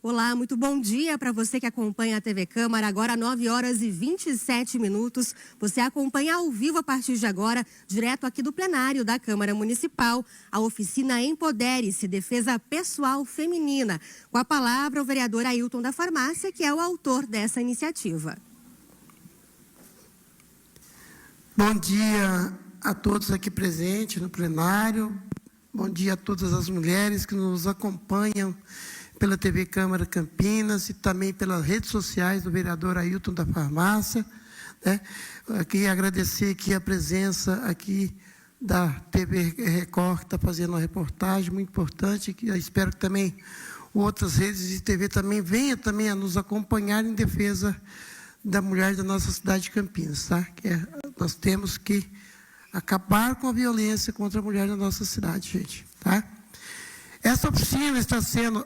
Olá, muito bom dia para você que acompanha a TV Câmara. Agora 9h27. Você acompanha ao vivo a partir de agora, direto aqui do plenário da Câmara Municipal, a oficina Empodere-se, Defesa Pessoal Feminina. Com a palavra o vereador Ailton da Farmácia, que é o autor dessa iniciativa. Bom dia a todos aqui presentes no plenário. Bom dia a todas as mulheres que nos acompanham pela TV Câmara Campinas e também pelas redes sociais do vereador Ailton da Farmácia, né? Aqui agradecer aqui a presença aqui da TV Record, que está fazendo uma reportagem muito importante, que eu espero que também outras redes de TV também venham também a nos acompanhar em defesa da mulher da nossa cidade de Campinas, tá? Nós temos que acabar com a violência contra a mulher da nossa cidade, gente, tá? Essa oficina está sendo...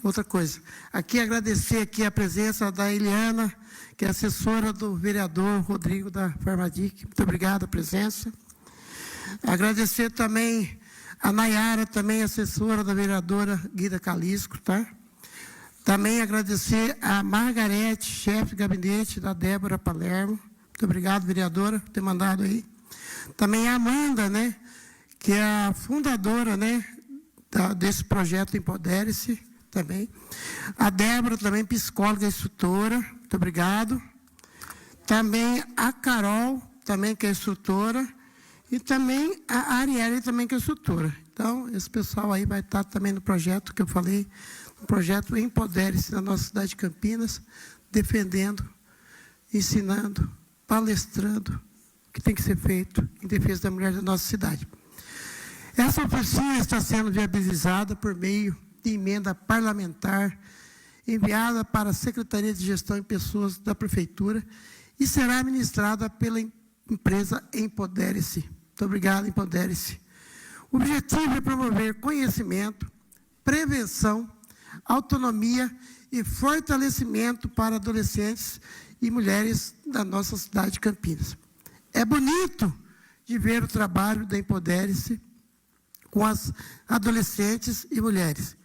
outra coisa, aqui agradecer aqui a presença da Eliana, que é assessora do vereador Rodrigo da Farmadic. Muito obrigado a presença. Agradecer também a Nayara, também assessora da vereadora Guida Calisco, tá? Também agradecer a Margarete, chefe de gabinete da Débora Palermo. Muito obrigado, vereadora, por ter mandado aí. Também a Amanda, né, que é a fundadora, né, desse projeto Empodere-se. Também. A Débora, também psicóloga e instrutora, muito obrigado. Também a Carol, também que é instrutora, e também a Arielle, também que é instrutora. Então, esse pessoal aí vai estar também no projeto que eu falei, no projeto Empodere-se na nossa cidade de Campinas, defendendo, ensinando, palestrando o que tem que ser feito em defesa da mulher da nossa cidade. Essa oficina está sendo viabilizada por meio de emenda parlamentar enviada para a Secretaria de Gestão e Pessoas da Prefeitura e será ministrada pela empresa Empodere-se. Muito obrigado, Empodere-se. O objetivo é promover conhecimento, prevenção, autonomia e fortalecimento para adolescentes e mulheres da nossa cidade de Campinas. É bonito de ver o trabalho da Empodere-se com as adolescentes e mulheres.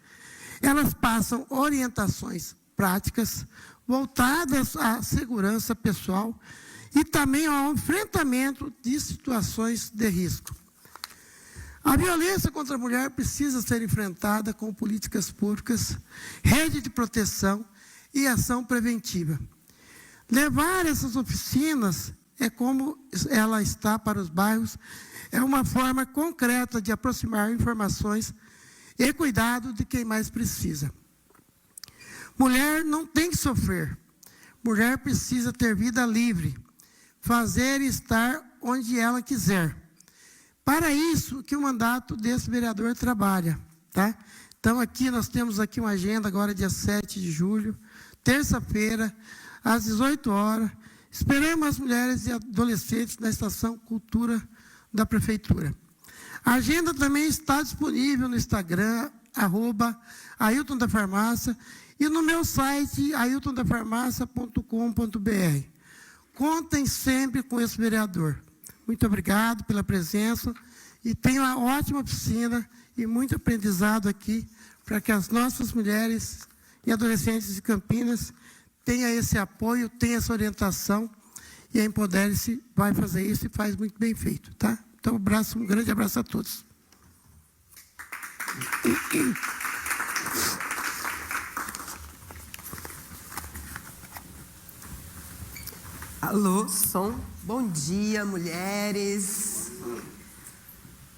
Elas passam orientações práticas voltadas à segurança pessoal e também ao enfrentamento de situações de risco. A violência contra a mulher precisa ser enfrentada com políticas públicas, rede de proteção e ação preventiva. Levar essas oficinas é como ela está para os bairros, é uma forma concreta de aproximar informações e cuidado de quem mais precisa. Mulher não tem que sofrer. Mulher precisa ter vida livre, fazer e estar onde ela quiser. Para isso que o mandato desse vereador trabalha, tá? Então aqui nós temos aqui uma agenda agora dia 7 de julho, terça-feira, às 18 horas. Esperamos as mulheres e adolescentes na Estação Cultura da Prefeitura. A agenda também está disponível no Instagram, @Ailton da Farmácia, e no meu site, ailtondafarmacia.com.br. Contem sempre com esse vereador. Muito obrigado pela presença e tenha uma ótima oficina e muito aprendizado aqui para que as nossas mulheres e adolescentes de Campinas tenham esse apoio, tenham essa orientação, e a Empodere-se vai fazer isso e faz muito bem feito, tá? Então, um grande abraço a todos. Alô, som. Bom dia, mulheres.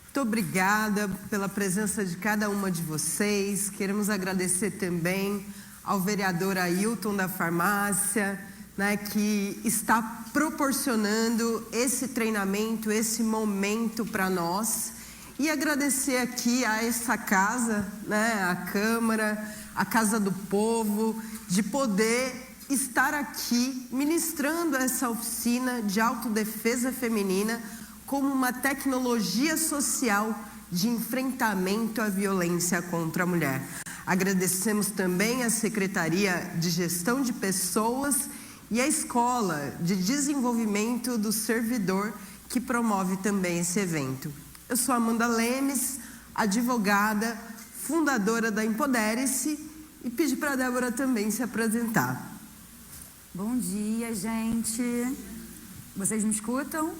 Muito obrigada pela presença de cada uma de vocês. Queremos agradecer também ao vereador Ailton da Farmácia, né, que está proporcionando esse treinamento, esse momento para nós. E agradecer aqui a essa casa, né, a Câmara, a Casa do Povo, de poder estar aqui ministrando essa oficina de autodefesa feminina como uma tecnologia social de enfrentamento à violência contra a mulher. Agradecemos também a Secretaria de Gestão de Pessoas e a Escola de Desenvolvimento do Servidor, que promove também esse evento. Eu sou Amanda Lemes, advogada, fundadora da Empodere-se, e pedir para a Débora também se apresentar. Bom dia, gente. Vocês me escutam?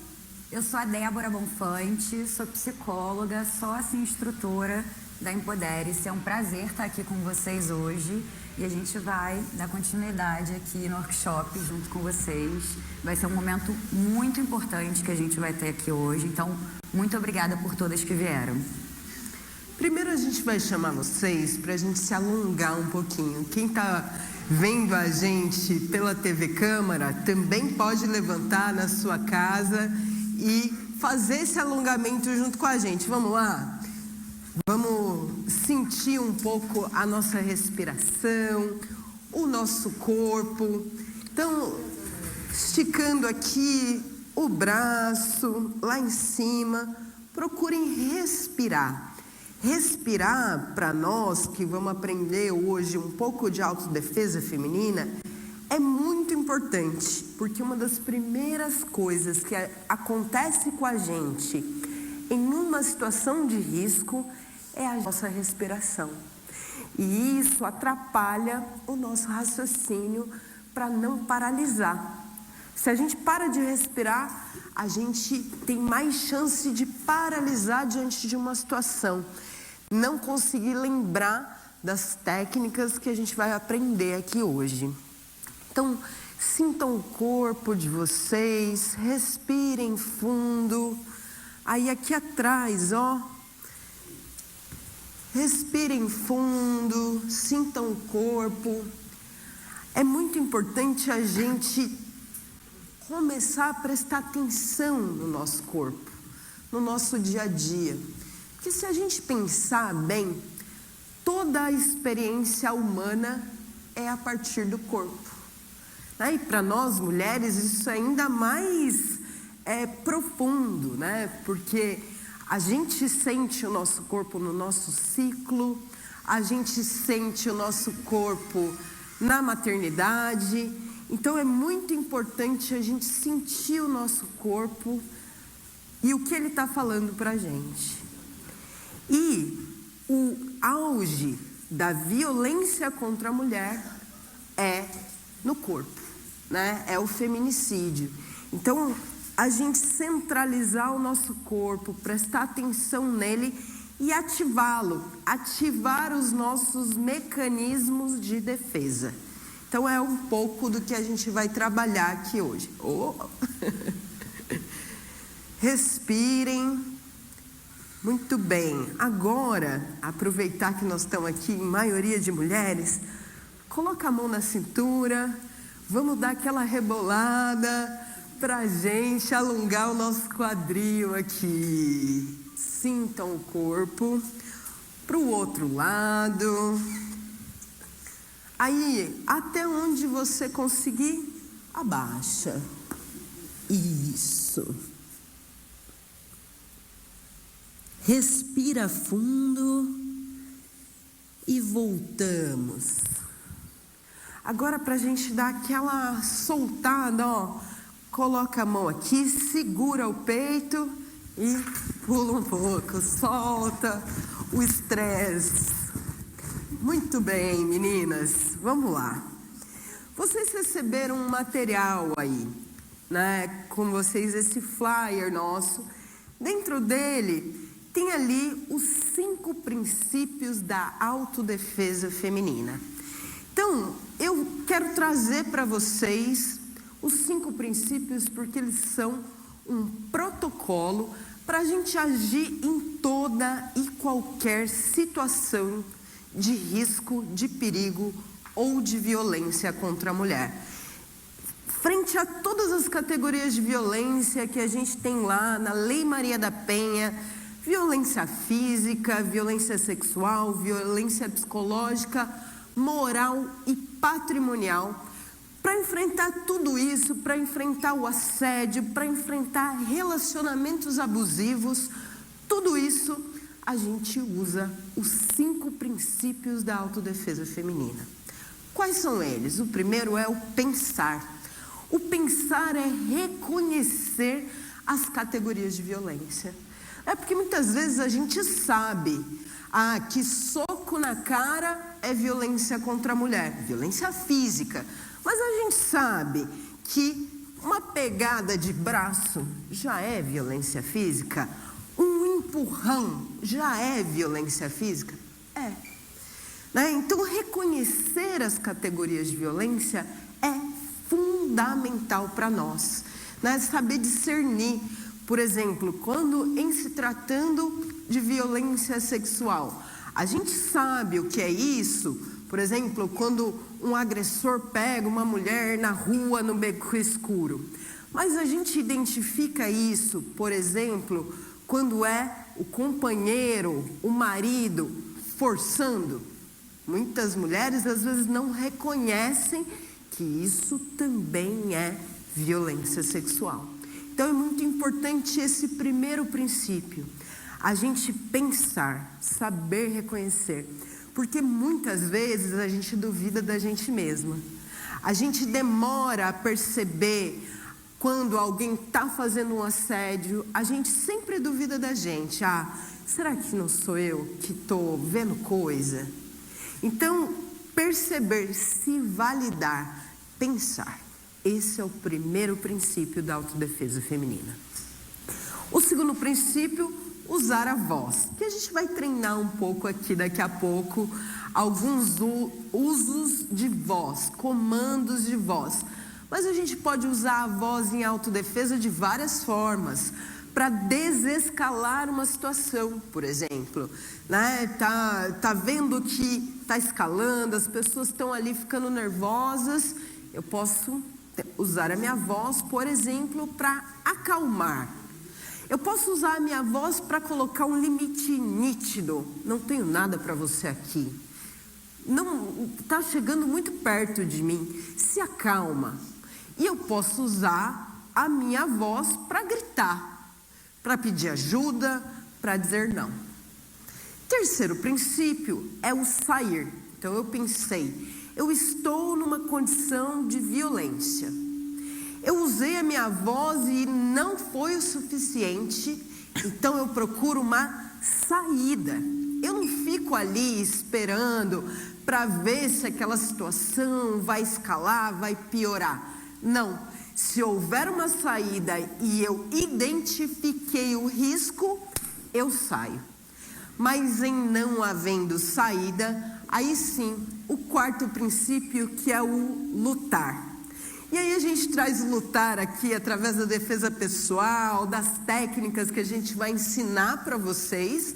Eu sou a Débora Bonfante, sou psicóloga, sócia e instrutora da Empodere-se. É um prazer estar aqui com vocês hoje e a gente vai dar continuidade aqui no workshop junto com vocês. Vai ser um momento muito importante que a gente vai ter aqui hoje, então muito obrigada por todas que vieram. Primeiro a gente vai chamar vocês para a gente se alongar um pouquinho. Quem está vendo a gente pela TV Câmara também pode levantar na sua casa e fazer esse alongamento junto com a gente. Vamos lá? Vamos sentir um pouco a nossa respiração, o nosso corpo. Então, esticando aqui o braço lá em cima, procurem respirar. Respirar, para nós que vamos aprender hoje um pouco de autodefesa feminina, é muito importante, porque uma das primeiras coisas que acontece com a gente em uma situação de risco é a nossa respiração. E isso atrapalha o nosso raciocínio para não paralisar. Se a gente para de respirar, a gente tem mais chance de paralisar diante de uma situação. Não conseguir lembrar das técnicas que a gente vai aprender aqui hoje. Então, sintam o corpo de vocês, respirem fundo. Aí aqui atrás, ó. Respirem fundo, sintam o corpo. É muito importante a gente começar a prestar atenção no nosso corpo, no nosso dia a dia. Porque se a gente pensar bem, toda a experiência humana é a partir do corpo. E para nós mulheres isso é ainda mais profundo, né? Porque a gente sente o nosso corpo no nosso ciclo, a gente sente o nosso corpo na maternidade. Então é muito importante a gente sentir o nosso corpo e o que ele está falando para a gente. E o auge da violência contra a mulher é no corpo, né? É o feminicídio. Então, a gente centralizar o nosso corpo, prestar atenção nele e ativá-lo, ativar os nossos mecanismos de defesa. Então, é um pouco do que a gente vai trabalhar aqui hoje. Oh. Respirem. Muito bem. Agora, aproveitar que nós estamos aqui em maioria de mulheres, coloca a mão na cintura, vamos dar aquela rebolada para a gente alongar o nosso quadril aqui. Sintam o corpo para o outro lado. Aí, até onde você conseguir, abaixa. Isso. Respira fundo e voltamos. Agora, para a gente dar aquela soltada, ó, coloca a mão aqui, segura o peito e pula um pouco, solta o estresse. Muito bem, meninas, vamos lá. Vocês receberam um material aí, né? Com vocês esse flyer nosso. Dentro dele tem ali os 5 princípios da autodefesa feminina. Então, eu quero trazer para vocês os 5 princípios porque eles são um protocolo para a gente agir em toda e qualquer situação de risco, de perigo ou de violência contra a mulher. Frente a todas as categorias de violência que a gente tem lá na Lei Maria da Penha, violência física, violência sexual, violência psicológica, moral e patrimonial. Para enfrentar tudo isso, para enfrentar o assédio, para enfrentar relacionamentos abusivos, tudo isso a gente usa os 5 princípios da autodefesa feminina. Quais são eles? O primeiro é o pensar. O pensar é reconhecer as categorias de violência. É porque muitas vezes a gente sabe que soco na cara é violência contra a mulher? Violência física. Mas a gente sabe que uma pegada de braço já é violência física? Um empurrão já é violência física? É. Né? Então, reconhecer as categorias de violência é fundamental para nós. Né? Saber discernir, por exemplo, quando em se tratando de violência sexual, a gente sabe o que é isso. Por exemplo, quando um agressor pega uma mulher na rua, no beco escuro. Mas a gente identifica isso, por exemplo, quando é o companheiro, o marido, forçando. Muitas mulheres, às vezes, não reconhecem que isso também é violência sexual. Então, é muito importante esse primeiro princípio. A gente pensar, saber reconhecer. Porque muitas vezes a gente duvida da gente mesma. A gente demora a perceber quando alguém está fazendo um assédio. A gente sempre duvida da gente. Será que não sou eu que estou vendo coisa? Então, perceber, se validar, pensar. Esse é o primeiro princípio da autodefesa feminina. O segundo princípio, usar a voz, que a gente vai treinar um pouco aqui daqui a pouco, alguns usos de voz, comandos de voz. Mas a gente pode usar a voz em autodefesa de várias formas, para desescalar uma situação, por exemplo. Né? Tá vendo que está escalando, as pessoas estão ali ficando nervosas, eu posso usar a minha voz, por exemplo, para acalmar. Eu posso usar a minha voz para colocar um limite nítido. Não tenho nada para você aqui. Não está chegando muito perto de mim. Se acalma. E eu posso usar a minha voz para gritar, para pedir ajuda, para dizer não. Terceiro princípio é o sair. Então eu pensei, eu estou numa condição de violência. Eu usei a minha voz e não foi o suficiente, então eu procuro uma saída. Eu não fico ali esperando para ver se aquela situação vai escalar, vai piorar. Não, se houver uma saída e eu identifiquei o risco, eu saio. Mas em não havendo saída, aí sim, o quarto princípio, que é o lutar. E aí a gente traz o lutar aqui através da defesa pessoal, das técnicas que a gente vai ensinar para vocês,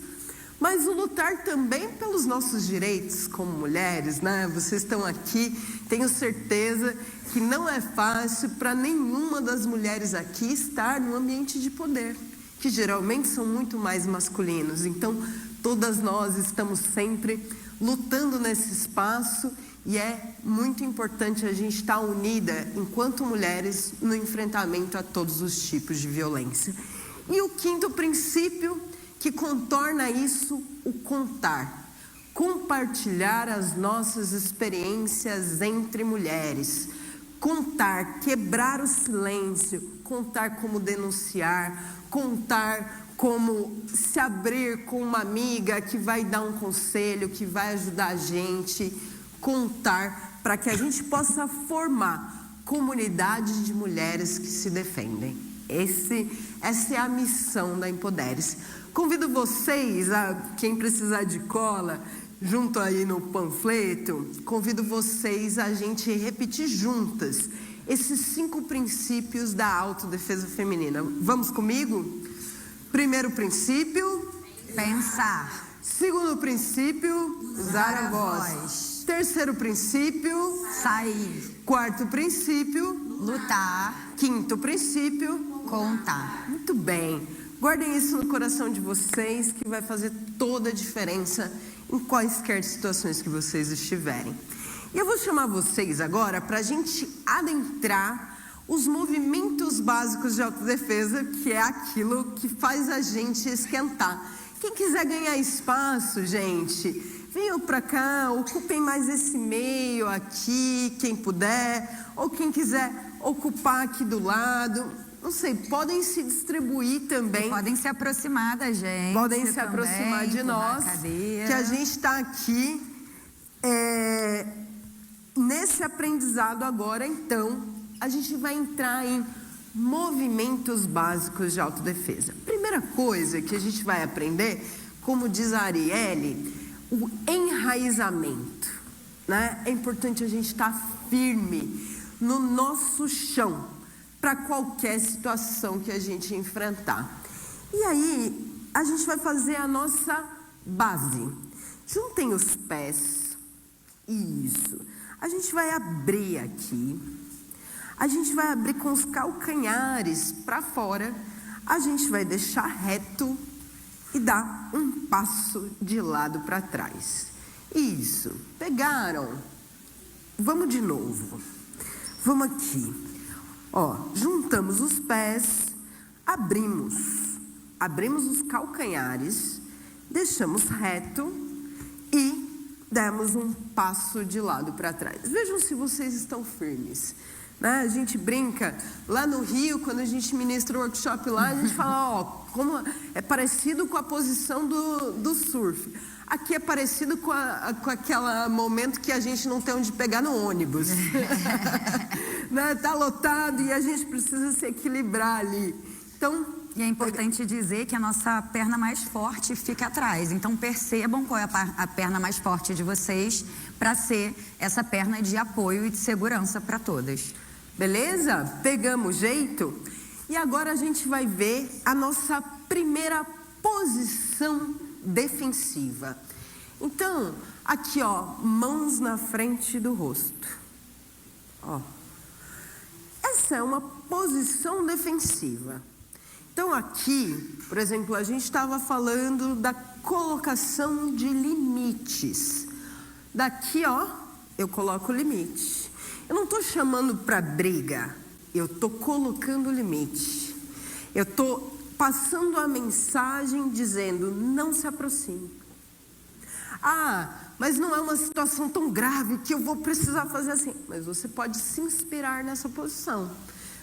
mas o lutar também pelos nossos direitos como mulheres, né? Vocês estão aqui, tenho certeza que não é fácil para nenhuma das mulheres aqui estar no ambiente de poder, que geralmente são muito mais masculinos. Então, todas nós estamos sempre lutando nesse espaço. E é muito importante a gente estar unida, enquanto mulheres, no enfrentamento a todos os tipos de violência. E o quinto princípio, que contorna isso, o contar. Compartilhar as nossas experiências entre mulheres. Contar, quebrar o silêncio, contar como denunciar, contar como se abrir com uma amiga que vai dar um conselho, que vai ajudar a gente. Contar para que a gente possa formar comunidades de mulheres que se defendem. Essa é a missão da Empodere-se. Convido vocês, quem precisar de cola, junto aí no panfleto, convido vocês a gente repetir juntas esses 5 princípios da autodefesa feminina. Vamos comigo? Primeiro princípio, pensar. Segundo princípio, usar a voz. Terceiro princípio, sair. Quarto princípio, lutar. Quinto princípio, contar. Muito bem. Guardem isso no coração de vocês, que vai fazer toda a diferença em quaisquer situações que vocês estiverem. E eu vou chamar vocês agora para a gente adentrar os movimentos básicos de autodefesa, que é aquilo que faz a gente esquentar. Quem quiser ganhar espaço, gente, venham para cá, ocupem mais esse meio aqui, quem puder, ou quem quiser ocupar aqui do lado, não sei, podem se distribuir também. Podem se aproximar da gente. Podem se aproximar de nós, que a gente está aqui aprendizado agora, então, a gente vai entrar em movimentos básicos de autodefesa. Primeira coisa que a gente vai aprender, como diz a Arielle, o enraizamento, né? É importante a gente estar firme no nosso chão para qualquer situação que a gente enfrentar. E aí, a gente vai fazer a nossa base. Juntem os pés. Isso. A gente vai abrir aqui. A gente vai abrir com os calcanhares para fora. A gente vai deixar reto e dar um passo de lado para trás. Isso. Pegaram? Vamos de novo. Vamos aqui. Ó, juntamos os pés, abrimos os calcanhares, deixamos reto e demos um passo de lado para trás. Vejam se vocês estão firmes. Né? A gente brinca, lá no Rio, quando a gente ministra o workshop lá, a gente fala, ó, como é parecido com a posição do surf. Aqui é parecido com aquele momento que a gente não tem onde pegar no ônibus. Né? Tá lotado e a gente precisa se equilibrar ali. Então, e é importante dizer que a nossa perna mais forte fica atrás. Então, percebam qual é a perna mais forte de vocês para ser essa perna de apoio e de segurança para todas. Beleza? Pegamos jeito? E agora a gente vai ver a nossa primeira posição defensiva. Então, aqui, ó, mãos na frente do rosto. Ó. Essa é uma posição defensiva. Então, aqui, por exemplo, a gente estava falando da colocação de limites. Daqui, ó, eu coloco o limite. Eu não estou chamando para briga, eu estou colocando o limite. Eu estou passando a mensagem dizendo, não se aproxime. Ah, mas não é uma situação tão grave que eu vou precisar fazer assim. Mas você pode se inspirar nessa posição,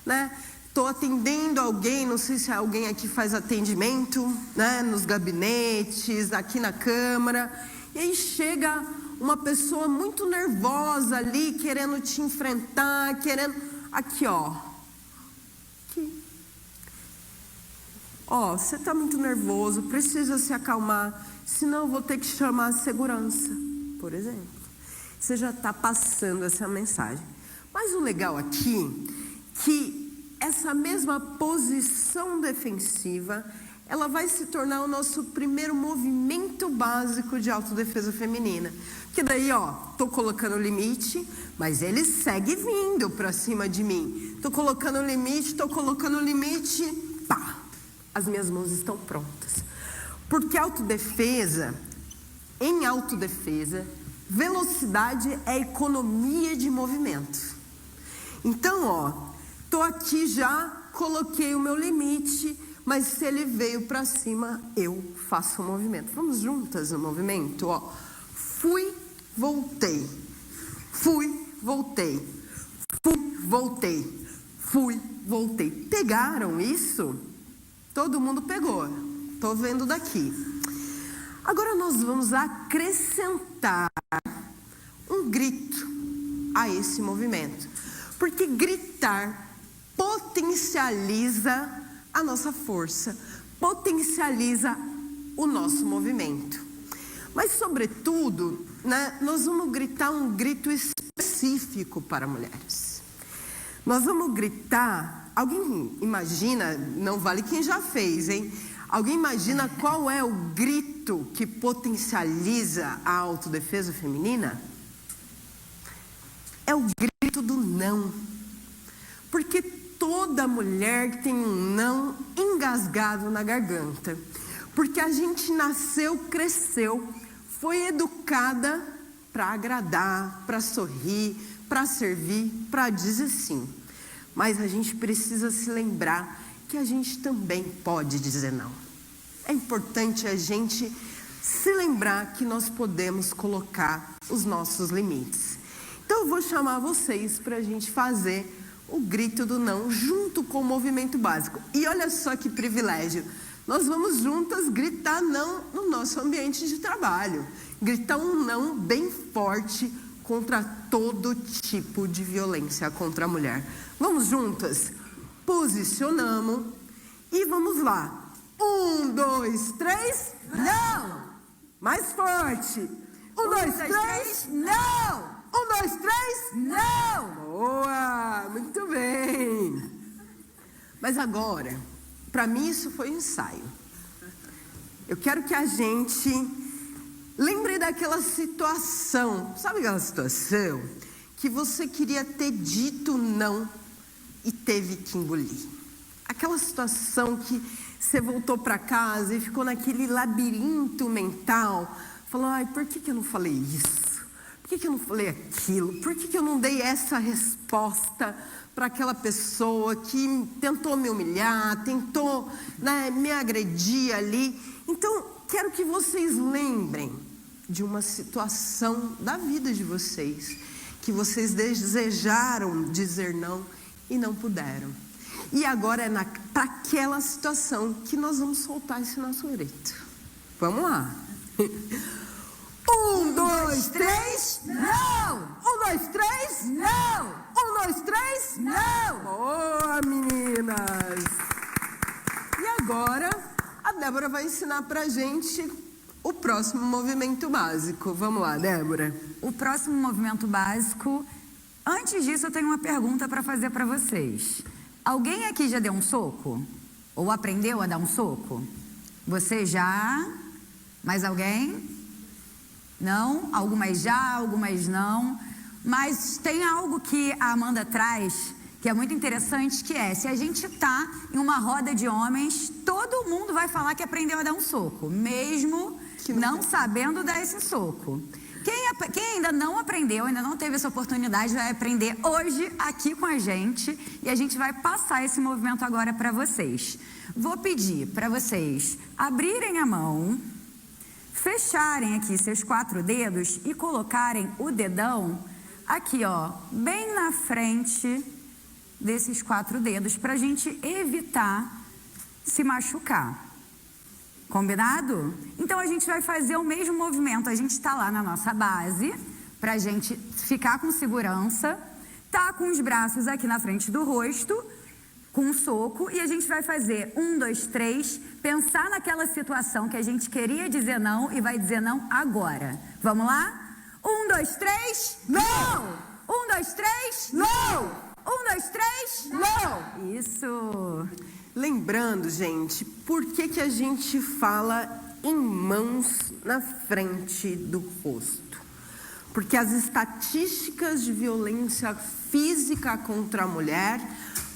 né? Estou atendendo alguém, não sei se alguém aqui faz atendimento, né, nos gabinetes, aqui na Câmara, e aí chega uma pessoa muito nervosa ali, querendo te enfrentar, aqui, ó. Aqui. Ó, você está muito nervoso, precisa se acalmar, senão eu vou ter que chamar a segurança, por exemplo. Você já está passando essa mensagem. Mas o legal aqui, que essa mesma posição defensiva, ela vai se tornar o nosso primeiro movimento básico de autodefesa feminina. Que daí, ó, tô colocando o limite, mas ele segue vindo para cima de mim. Tô colocando o limite, pá, as minhas mãos estão prontas. Porque em autodefesa, velocidade é economia de movimento. Então, ó, tô aqui já, coloquei o meu limite, mas se ele veio para cima, eu faço o movimento. Vamos juntas no movimento, ó. Fui, voltei. Fui, voltei. Fui, voltei. Fui, voltei. Pegaram isso? Todo mundo pegou. Tô vendo daqui. Agora nós vamos acrescentar um grito a esse movimento. Porque gritar potencializa a nossa força, potencializa o nosso movimento. Mas, sobretudo, né, nós vamos gritar um grito específico para mulheres. Nós vamos gritar, alguém imagina, não vale quem já fez, hein? Alguém imagina qual é o grito que potencializa a autodefesa feminina? É o grito do não. Porque toda mulher tem um não engasgado na garganta. Porque a gente nasceu, cresceu, foi educada para agradar, para sorrir, para servir, para dizer sim. Mas a gente precisa se lembrar que a gente também pode dizer não. É importante a gente se lembrar que nós podemos colocar os nossos limites. Então eu vou chamar vocês para a gente fazer o grito do não junto com o movimento básico. E olha só que privilégio. Nós vamos juntas gritar não no nosso ambiente de trabalho. Gritar um não bem forte, contra todo tipo de violência contra a mulher. Vamos juntas? Posicionamos e vamos lá. 1, 2, 3. Não! Mais forte. 1, 2, 3. Não! 1, 2, 3. Não! Boa! Muito bem. Mas agora, para mim isso foi um ensaio. Eu quero que a gente lembre daquela situação. Sabe aquela situação que você queria ter dito não e teve que engolir? Aquela situação que você voltou para casa e ficou naquele labirinto mental. Falou, ai, por que eu não falei isso? Por que eu não falei aquilo? Por que eu não dei essa resposta para aquela pessoa que tentou me humilhar, tentou, né, me agredir ali? Então, quero que vocês lembrem de uma situação da vida de vocês, que vocês desejaram dizer não e não puderam. E agora é para aquela situação que nós vamos soltar esse nosso grito. Vamos lá. 1, 2, 3. Não! 1, 2, 3. Não! 1, 2, 3. Não! Boa, meninas! E agora, a Débora vai ensinar pra gente o próximo movimento básico. Vamos lá, Débora. O próximo movimento básico. Antes disso, eu tenho uma pergunta para fazer para vocês. Alguém aqui já deu um soco? Ou aprendeu a dar um soco? Você já? Mais alguém? Não? Algumas já, algumas não. Mas tem algo que a Amanda traz que é muito interessante, que é, se a gente está em uma roda de homens, todo mundo vai falar que aprendeu a dar um soco, mesmo não sabendo dar esse soco. Quem ainda não aprendeu, ainda não teve essa oportunidade, vai aprender hoje aqui com a gente, e a gente vai passar esse movimento agora para vocês. Vou pedir para vocês abrirem a mão, fecharem aqui seus 4 dedos e colocarem o dedão aqui, ó, bem na frente desses 4 dedos, para a gente evitar se machucar. Combinado? Então a gente vai fazer o mesmo movimento. A gente está lá na nossa base, para a gente ficar com segurança, tá com os braços aqui na frente do rosto, com um soco, e a gente vai fazer 1, 2, 3, pensar naquela situação que a gente queria dizer não e vai dizer não agora. Vamos lá? 1, 2, 3, não! 1, 2, 3, não! 1, 2, 3, não! Isso! Lembrando, gente, por que a gente fala em mãos na frente do rosto? Porque as estatísticas de violência física contra a mulher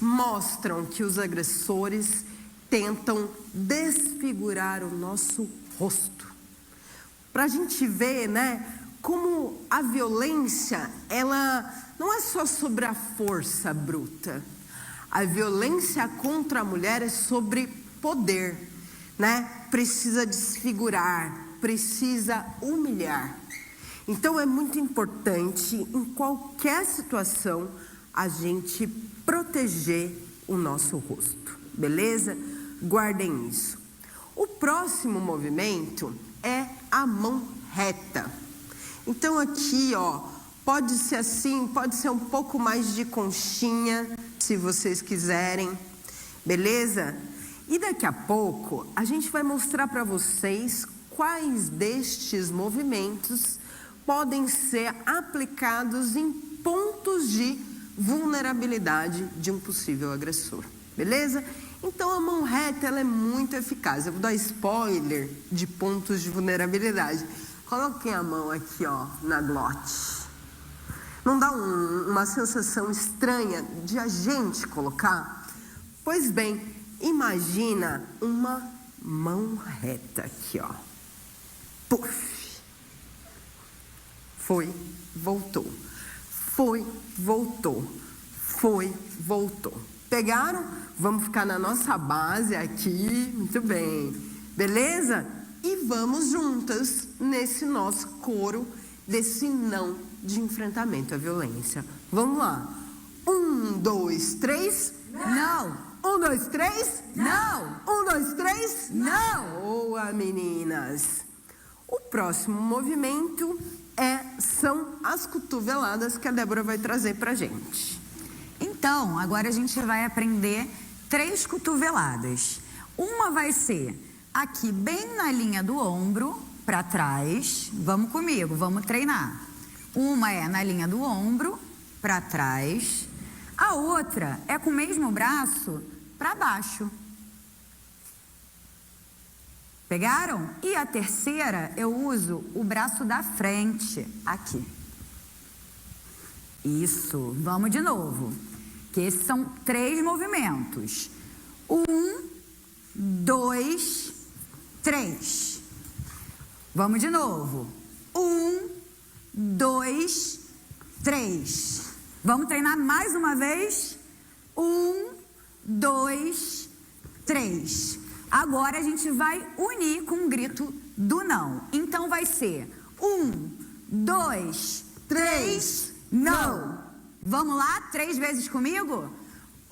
mostram que os agressores tentam desfigurar o nosso rosto. Para a gente ver, né, como a violência, ela não é só sobre a força bruta. A violência contra a mulher é sobre poder, né? Precisa desfigurar, precisa humilhar. Então é muito importante, em qualquer situação, a gente proteger o nosso rosto, beleza? Guardem isso. O próximo movimento é a mão reta. Então aqui, ó, pode ser assim, pode ser um pouco mais de conchinha, se vocês quiserem, beleza? E daqui a pouco a gente vai mostrar para vocês quais destes movimentos podem ser aplicados em pontos de vulnerabilidade de um possível agressor, beleza? Então a mão reta, ela é muito eficaz. Eu vou dar spoiler de pontos de vulnerabilidade. Coloquem a mão aqui, ó, na glote. Não dá uma sensação estranha de a gente colocar? Pois bem, imagina uma mão reta aqui, ó. Puf. Foi, voltou. Foi, voltou. Foi, voltou. Pegaram? Vamos ficar na nossa base aqui. Muito bem. Beleza? E vamos juntas nesse nosso coro desse não de enfrentamento à violência. Vamos lá. 1, 2, 3. Não! 1, 2, 3. Não! 1, 2, 3. Não! Boa, meninas. O próximo movimento são as cotoveladas que a Débora vai trazer pra gente. Então, agora a gente vai aprender 3 cotoveladas. Uma vai ser aqui bem na linha do ombro, para trás. Vamos comigo, vamos treinar. Uma é na linha do ombro, para trás. A outra é com o mesmo braço para baixo. Pegaram? E a terceira, eu uso o braço da frente, aqui. Isso, vamos de novo. Que esses são 3 movimentos. 1, 2, 3. Vamos de novo. 1, 2, 3. Vamos treinar mais uma vez? 1, 2, 3. Agora a gente vai unir com o grito do não. Então vai ser 1, 2, 3, não. Vamos lá? 3 vezes comigo?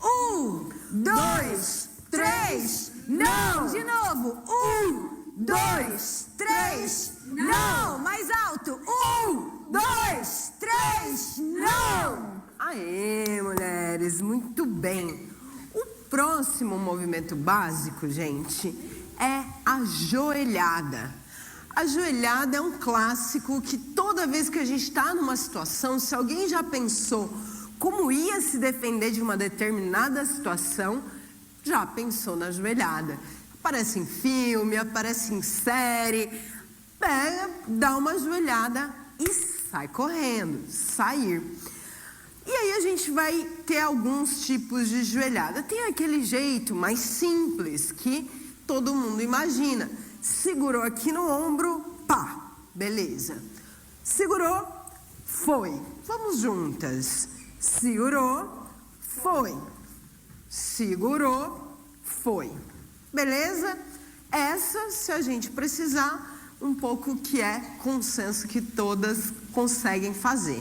1, 2, 3, não. De novo. 1, 2, 3, não. Mais alto. 1, 2, 3, não. Aê, mulheres, muito bem. O próximo movimento básico, gente, é a joelhada. A joelhada é um clássico que toda vez que a gente está numa situação, se alguém já pensou como ia se defender de uma determinada situação, já pensou na joelhada. Aparece em filme, aparece em série, pega, dá uma joelhada e sai correndo, sair. E aí a gente vai ter alguns tipos de joelhada. Tem aquele jeito mais simples que todo mundo imagina. Segurou aqui no ombro, pá, beleza. Segurou, foi. Vamos juntas. Segurou, foi. Segurou, foi. Beleza? Essa, se a gente precisar, um pouco que é consenso que todas conseguem fazer.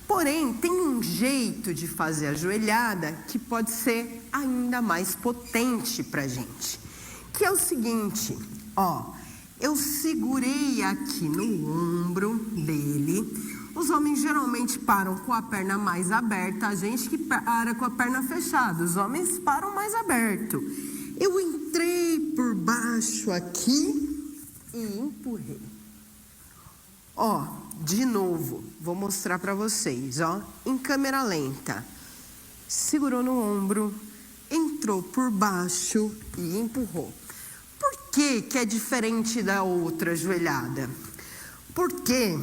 Porém, tem um jeito de fazer a joelhada que pode ser ainda mais potente pra gente. Que é o seguinte, ó. Eu segurei aqui no ombro dele. Os homens geralmente param com a perna mais aberta. A gente que para com a perna fechada. Os homens param mais aberto. Eu entrei por baixo aqui e empurrei. Ó, de novo, vou mostrar para vocês, ó, em câmera lenta. Segurou no ombro, entrou por baixo e empurrou. Por que que é diferente da outra joelhada? Porque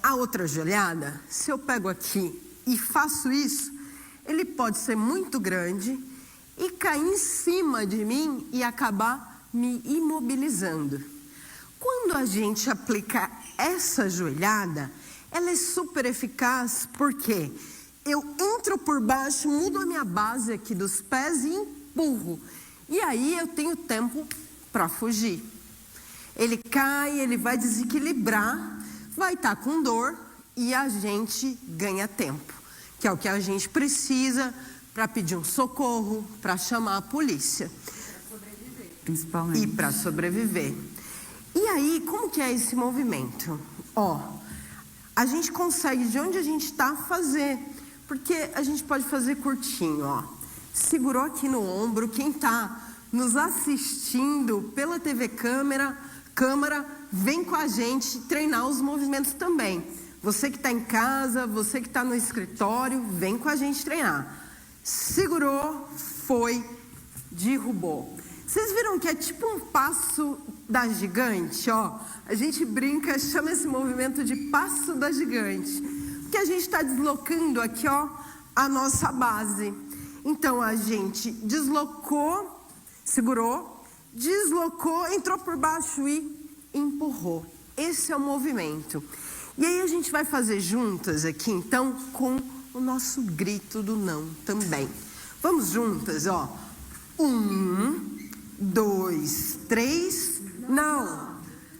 a outra joelhada, se eu pego aqui e faço isso, ele pode ser muito grande e cair em cima de mim e acabar me imobilizando. Quando a gente aplica essa joelhada, ela é super eficaz porque eu entro por baixo, mudo a minha base aqui dos pés e empurro. E aí eu tenho tempo para fugir. Ele cai, ele vai desequilibrar, vai estar com dor e a gente ganha tempo, que é o que a gente precisa para pedir um socorro, para chamar a polícia. Principalmente. E para sobreviver. E aí, como que é esse movimento? Ó, a gente consegue, de onde a gente está, fazer. Porque a gente pode fazer curtinho, ó. Segurou aqui no ombro. Quem está nos assistindo pela TV câmera, vem com a gente treinar os movimentos também. Você que está em casa, você que está no escritório, vem com a gente treinar. Segurou, foi, derrubou. Vocês viram que é tipo um passo da gigante, ó. A gente brinca, chama esse movimento de passo da gigante. Porque a gente está deslocando aqui, ó, a nossa base. Então, a gente deslocou, segurou, deslocou, entrou por baixo e empurrou. Esse é o movimento. E aí a gente vai fazer juntas aqui, então, com o nosso grito do não também. Vamos juntas, ó. 1, 2, 3, não.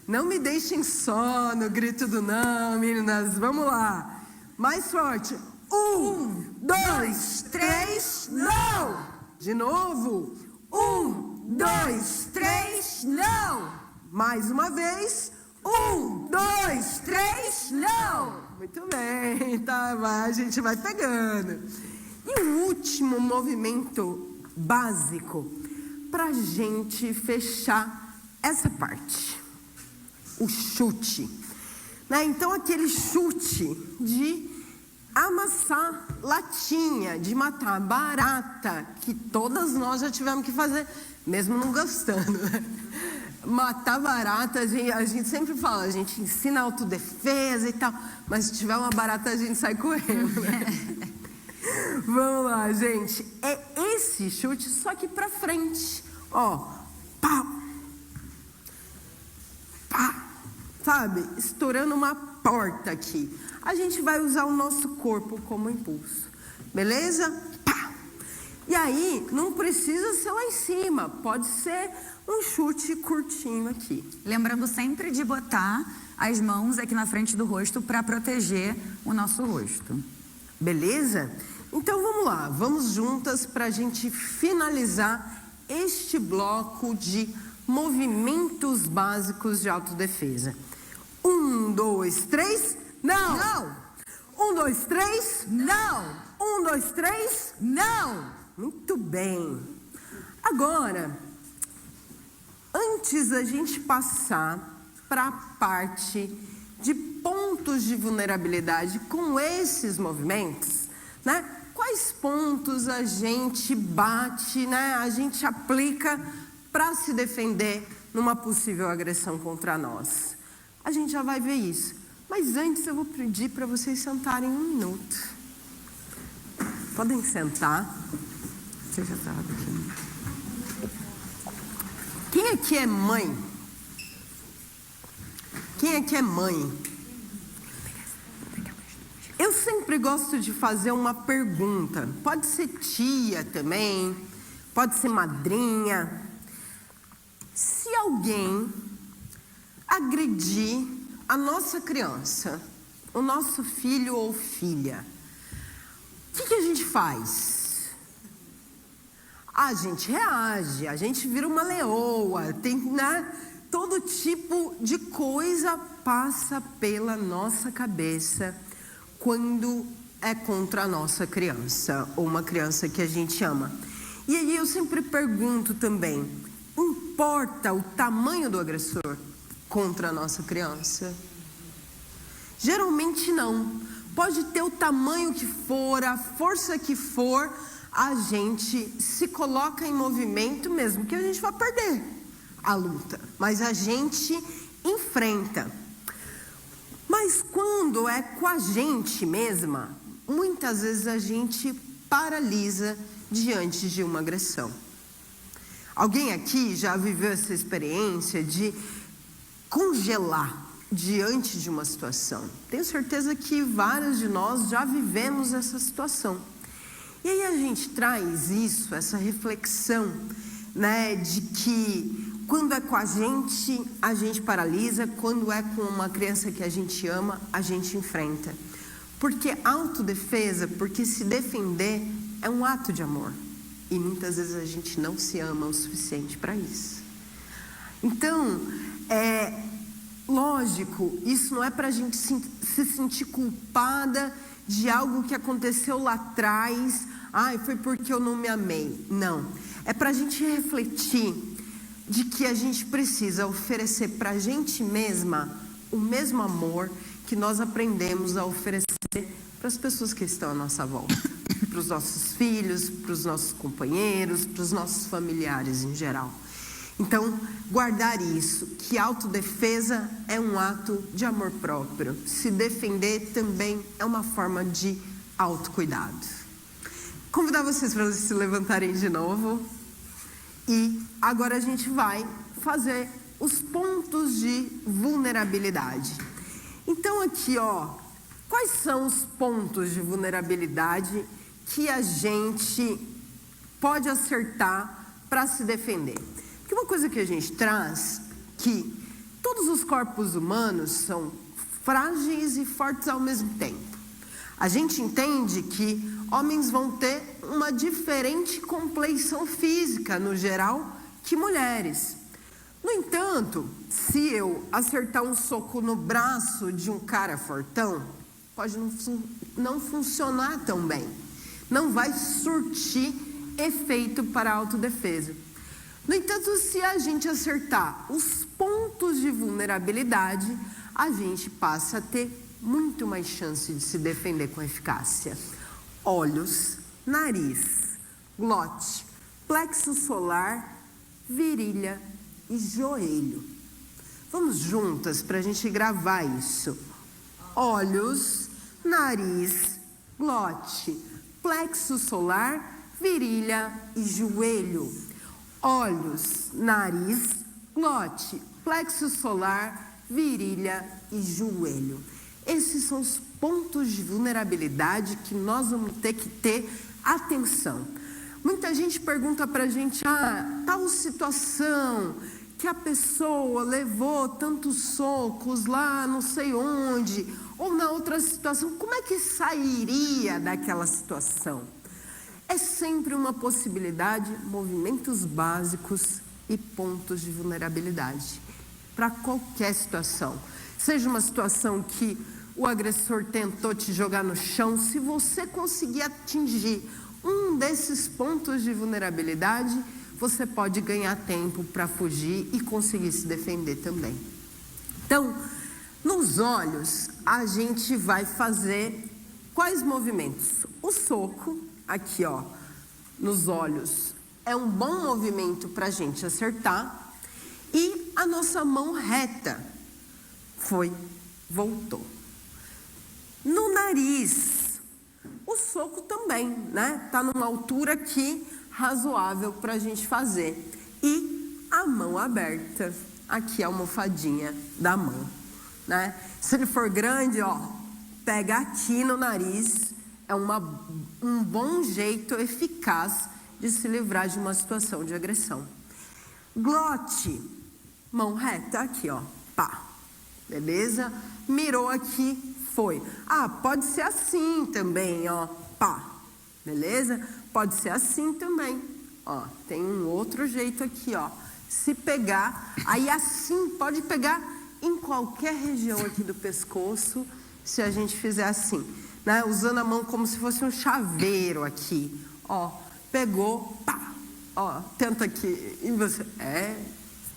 Não me deixem só no grito do não, meninas. Vamos lá. Mais forte. 1, 2, 3, não. De novo. 1, 2, 3, não. Mais uma vez. 1, 2, 3, não! Muito bem, tá, a gente vai pegando. E o último movimento básico pra gente fechar essa parte. O chute. Né? Então, aquele chute de amassar latinha, de matar barata, que todas nós já tivemos que fazer, mesmo não gostando, né? Matar barata, a gente sempre fala, a gente ensina autodefesa e tal, mas se tiver uma barata a gente sai correndo, né? Vamos lá, gente. É esse chute, só que pra frente. Ó, pá, pá, sabe? Estourando uma porta aqui. A gente vai usar o nosso corpo como impulso, beleza? Pá. E aí, não precisa ser lá em cima, pode ser um chute curtinho aqui. Lembrando sempre de botar as mãos aqui na frente do rosto para proteger o nosso rosto. Beleza? Então vamos lá, vamos juntas para a gente finalizar este bloco de movimentos básicos de autodefesa. 1, 2, 3, não! Não! 1, 2, 3, Não! 1, 2, 3, Não! muito bem. Agora, antes da gente passar para a parte de pontos de vulnerabilidade com esses movimentos, né? Quais pontos a gente bate, né? A gente aplica para se defender numa possível agressão contra nós? A gente já vai ver isso. Mas antes eu vou pedir para vocês sentarem 1 minuto. Podem sentar. Você já estava aqui. Quem aqui é mãe? Quem aqui é mãe? Eu sempre gosto de fazer uma pergunta. Pode ser tia também, pode ser madrinha. Se alguém agredir a nossa criança, o nosso filho ou filha, o que a gente faz? A gente reage, a gente vira uma leoa, tem, né? Todo tipo de coisa passa pela nossa cabeça quando é contra a nossa criança, ou uma criança que a gente ama. E aí eu sempre pergunto também, importa o tamanho do agressor contra a nossa criança? Geralmente não. Pode ter o tamanho que for, a força que for, a gente se coloca em movimento mesmo que a gente vá perder a luta, mas a gente enfrenta. Mas quando é com a gente mesma, muitas vezes a gente paralisa diante de uma agressão. Alguém aqui já viveu essa experiência de congelar diante de uma situação? Tenho certeza que vários de nós já vivemos essa situação. E aí a gente traz isso, essa reflexão, né, de que quando é com a gente paralisa, quando é com uma criança que a gente ama, a gente enfrenta. Porque autodefesa, porque se defender é um ato de amor. E muitas vezes a gente não se ama o suficiente para isso. Então, lógico, isso não é para a gente se sentir culpada de algo que aconteceu lá atrás. Ai, foi porque eu não me amei. Não. É para a gente refletir de que a gente precisa oferecer para a gente mesma o mesmo amor que nós aprendemos a oferecer para as pessoas que estão à nossa volta. Para os nossos filhos, para os nossos companheiros, para os nossos familiares em geral. Então, guardar isso, que autodefesa é um ato de amor próprio. Se defender também é uma forma de autocuidado. Convidar vocês para se levantarem de novo. E agora a gente vai fazer os pontos de vulnerabilidade. Então aqui, ó, quais são os pontos de vulnerabilidade que a gente pode acertar para se defender? Porque uma coisa que a gente traz, que todos os corpos humanos são frágeis e fortes ao mesmo tempo. A gente entende que homens vão ter uma diferente compleição física, no geral, que mulheres. No entanto, se eu acertar um soco no braço de um cara fortão, pode não funcionar tão bem. Não vai surtir efeito para a autodefesa. No entanto, se a gente acertar os pontos de vulnerabilidade, a gente passa a ter muito mais chance de se defender com eficácia. Olhos, nariz, glote, plexo solar, virilha e joelho. Vamos juntas para a gente gravar isso. Olhos, nariz, glote, plexo solar, virilha e joelho. Olhos, nariz, glote, plexo solar, virilha e joelho. Esses são os pontos de vulnerabilidade que nós vamos ter que ter atenção. Muita gente pergunta para a gente, tal situação que a pessoa levou tantos socos lá não sei onde, ou na outra situação, como é que sairia daquela situação? É sempre uma possibilidade, movimentos básicos e pontos de vulnerabilidade para qualquer situação. Seja uma situação que o agressor tentou te jogar no chão, se você conseguir atingir um desses pontos de vulnerabilidade, você pode ganhar tempo para fugir e conseguir se defender também. Então, nos olhos, a gente vai fazer quais movimentos? O soco, aqui ó, nos olhos, é um bom movimento para a gente acertar. E a nossa mão reta, voltou. No nariz, o soco também, né? Tá numa altura aqui razoável para a gente fazer. E a mão aberta, aqui a almofadinha da mão, né? Se ele for grande, ó, pega aqui no nariz, é um bom jeito eficaz de se livrar de uma situação de agressão. Glote, mão reta, aqui ó, pá, beleza? Mirou aqui, foi. Pode ser assim também, ó, pá, beleza? Pode ser assim também, ó, tem um outro jeito aqui, ó. Se pegar, aí assim, pode pegar em qualquer região aqui do pescoço, se a gente fizer assim, né? Usando a mão como se fosse um chaveiro aqui, ó, pegou, pá, ó, tenta aqui, e você, é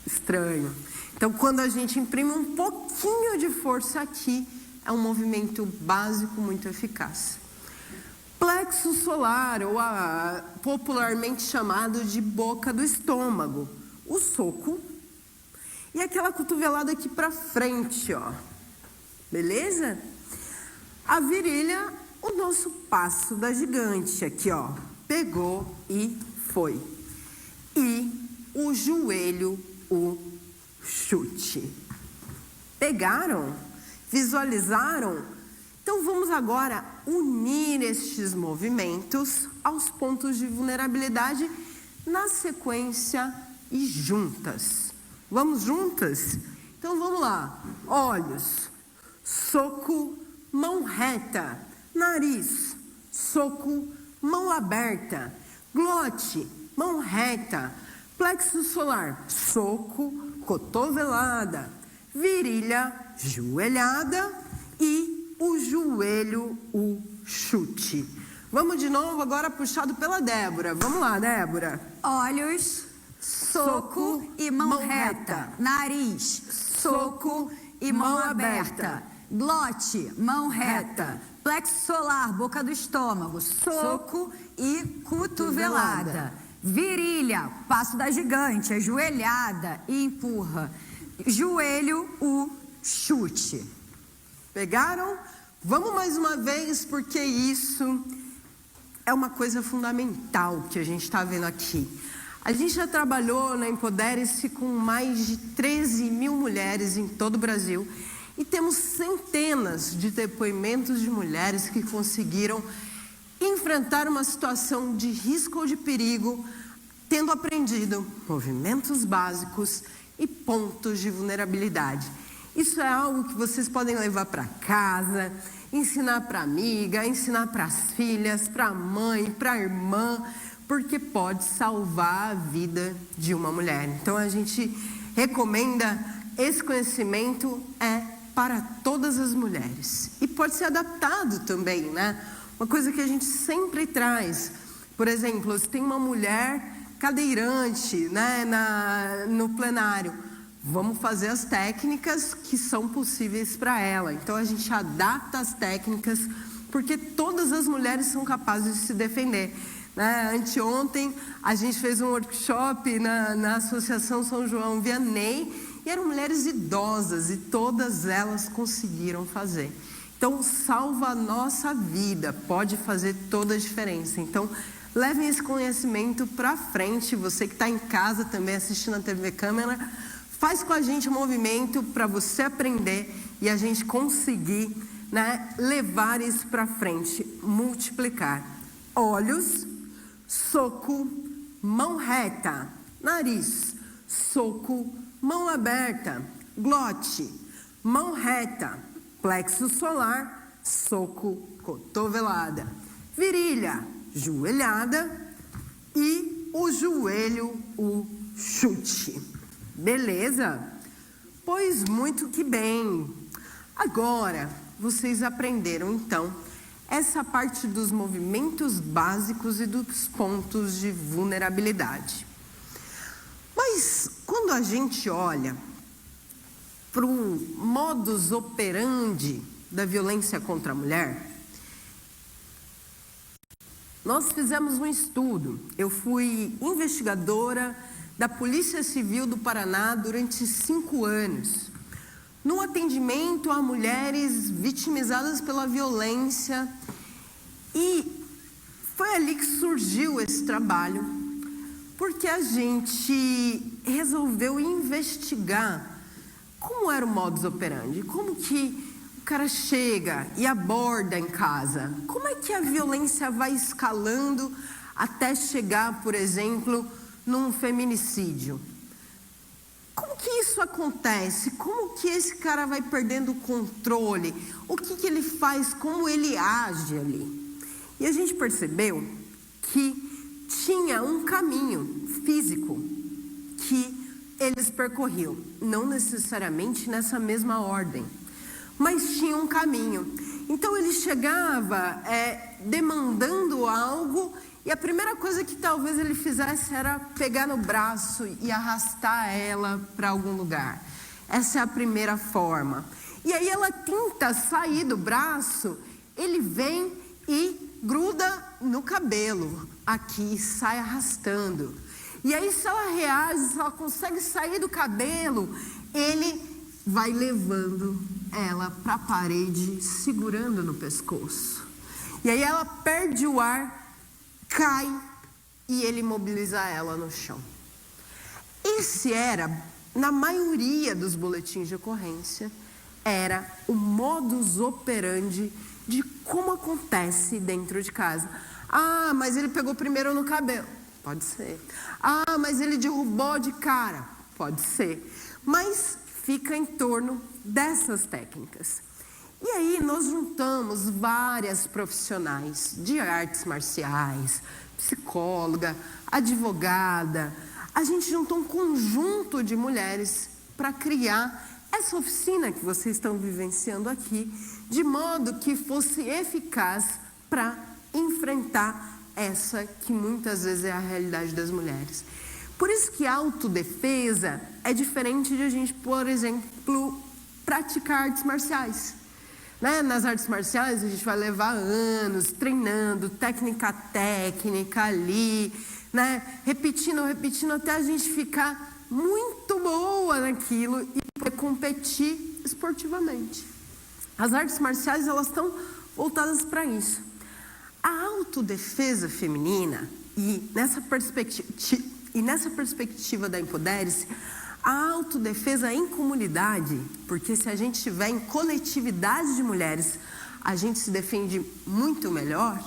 estranho. Então, quando a gente imprime um pouquinho de força aqui, é um movimento básico muito eficaz. Plexo solar, ou popularmente chamado de boca do estômago, o soco e aquela cotovelada aqui para frente, ó, beleza? A virilha, o nosso passo da gigante, aqui ó, pegou e foi. E o joelho, o chute. Pegaram? Visualizaram? Então vamos agora unir estes movimentos aos pontos de vulnerabilidade na sequência e juntas. Vamos juntas? Então vamos lá. Olhos, soco, mão reta, nariz, soco, mão aberta, glote, mão reta, plexo solar, soco, cotovelada, virilha, joelhada e o joelho, o chute. Vamos de novo agora puxado pela Débora. Vamos lá, Débora. Olhos, soco e mão reta. Nariz, soco e mão aberta. Glote, mão reta. Plexo solar, boca do estômago, soco e cotovelada. Virilha, passo da gigante, ajoelhada e empurra. Joelho, o chute. Pegaram? Vamos mais uma vez, porque isso é uma coisa fundamental que a gente está vendo aqui. A gente já trabalhou na Empodere-se com mais de 13 mil mulheres em todo o Brasil e temos centenas de depoimentos de mulheres que conseguiram enfrentar uma situação de risco ou de perigo, tendo aprendido movimentos básicos e pontos de vulnerabilidade. Isso é algo que vocês podem levar para casa, ensinar para a amiga, ensinar para as filhas, para a mãe, para a irmã, porque pode salvar a vida de uma mulher. Então a gente recomenda esse conhecimento é para todas as mulheres e pode ser adaptado também, né? Uma coisa que a gente sempre traz, por exemplo, se tem uma mulher cadeirante, né, no plenário, vamos fazer as técnicas que são possíveis para ela. Então a gente adapta as técnicas, porque todas as mulheres são capazes de se defender, né? Anteontem a gente fez um workshop na Associação São João Vianney, e eram mulheres idosas e todas elas conseguiram fazer. Então salva a nossa vida, pode fazer toda a diferença. Então levem esse conhecimento para frente. Você que está em casa também assistindo a TV Câmara, faz com a gente um movimento para você aprender e a gente conseguir, né, levar isso para frente, multiplicar. Olhos, soco, mão reta, nariz, soco, mão aberta, glote, mão reta, plexo solar, soco, cotovelada, virilha, joelhada e o joelho, o chute. Beleza? Pois muito que bem. Agora, vocês aprenderam então essa parte dos movimentos básicos e dos pontos de vulnerabilidade. Mas quando a gente olha para o modus operandi da violência contra a mulher, nós fizemos um estudo. Eu fui investigadora da Polícia Civil do Paraná durante 5 anos, no atendimento a mulheres vitimizadas pela violência, e foi ali que surgiu esse trabalho, porque a gente resolveu investigar como era o modus operandi, como que o cara chega e aborda em casa, como é que a violência vai escalando até chegar, por exemplo, num feminicídio. Como que isso acontece? Como que esse cara vai perdendo o controle? O que ele faz? Como ele age ali? E a gente percebeu que tinha um caminho físico que eles percorriam, não necessariamente nessa mesma ordem, mas tinha um caminho. Então ele chegava demandando algo, e a primeira coisa que talvez ele fizesse era pegar no braço e arrastar ela para algum lugar. Essa é a primeira forma. E aí ela tenta sair do braço, ele vem e gruda no cabelo, aqui, sai arrastando. E aí se ela reage, se ela consegue sair do cabelo, ele vai levando ela para a parede, segurando no pescoço. E aí ela perde o ar, cai e ele imobiliza ela no chão. Esse era, na maioria dos boletins de ocorrência, era o modus operandi de como acontece dentro de casa. Ah, mas ele pegou primeiro no cabelo. Pode ser. Ah, mas ele derrubou de cara. Pode ser. Mas fica em torno dessas técnicas. E aí nós juntamos várias profissionais de artes marciais, psicóloga, advogada. A gente juntou um conjunto de mulheres para criar essa oficina que vocês estão vivenciando aqui, de modo que fosse eficaz para enfrentar essa que muitas vezes é a realidade das mulheres. Por isso que a autodefesa é diferente de a gente, por exemplo, praticar artes marciais. Né? Nas artes marciais a gente vai levar anos treinando, técnica ali, né? repetindo até a gente ficar muito boa naquilo e poder competir esportivamente. As artes marciais, elas estão voltadas para isso. A autodefesa feminina, e nessa perspectiva da Empodere-se, a autodefesa em comunidade, porque se a gente estiver em coletividade de mulheres, a gente se defende muito melhor,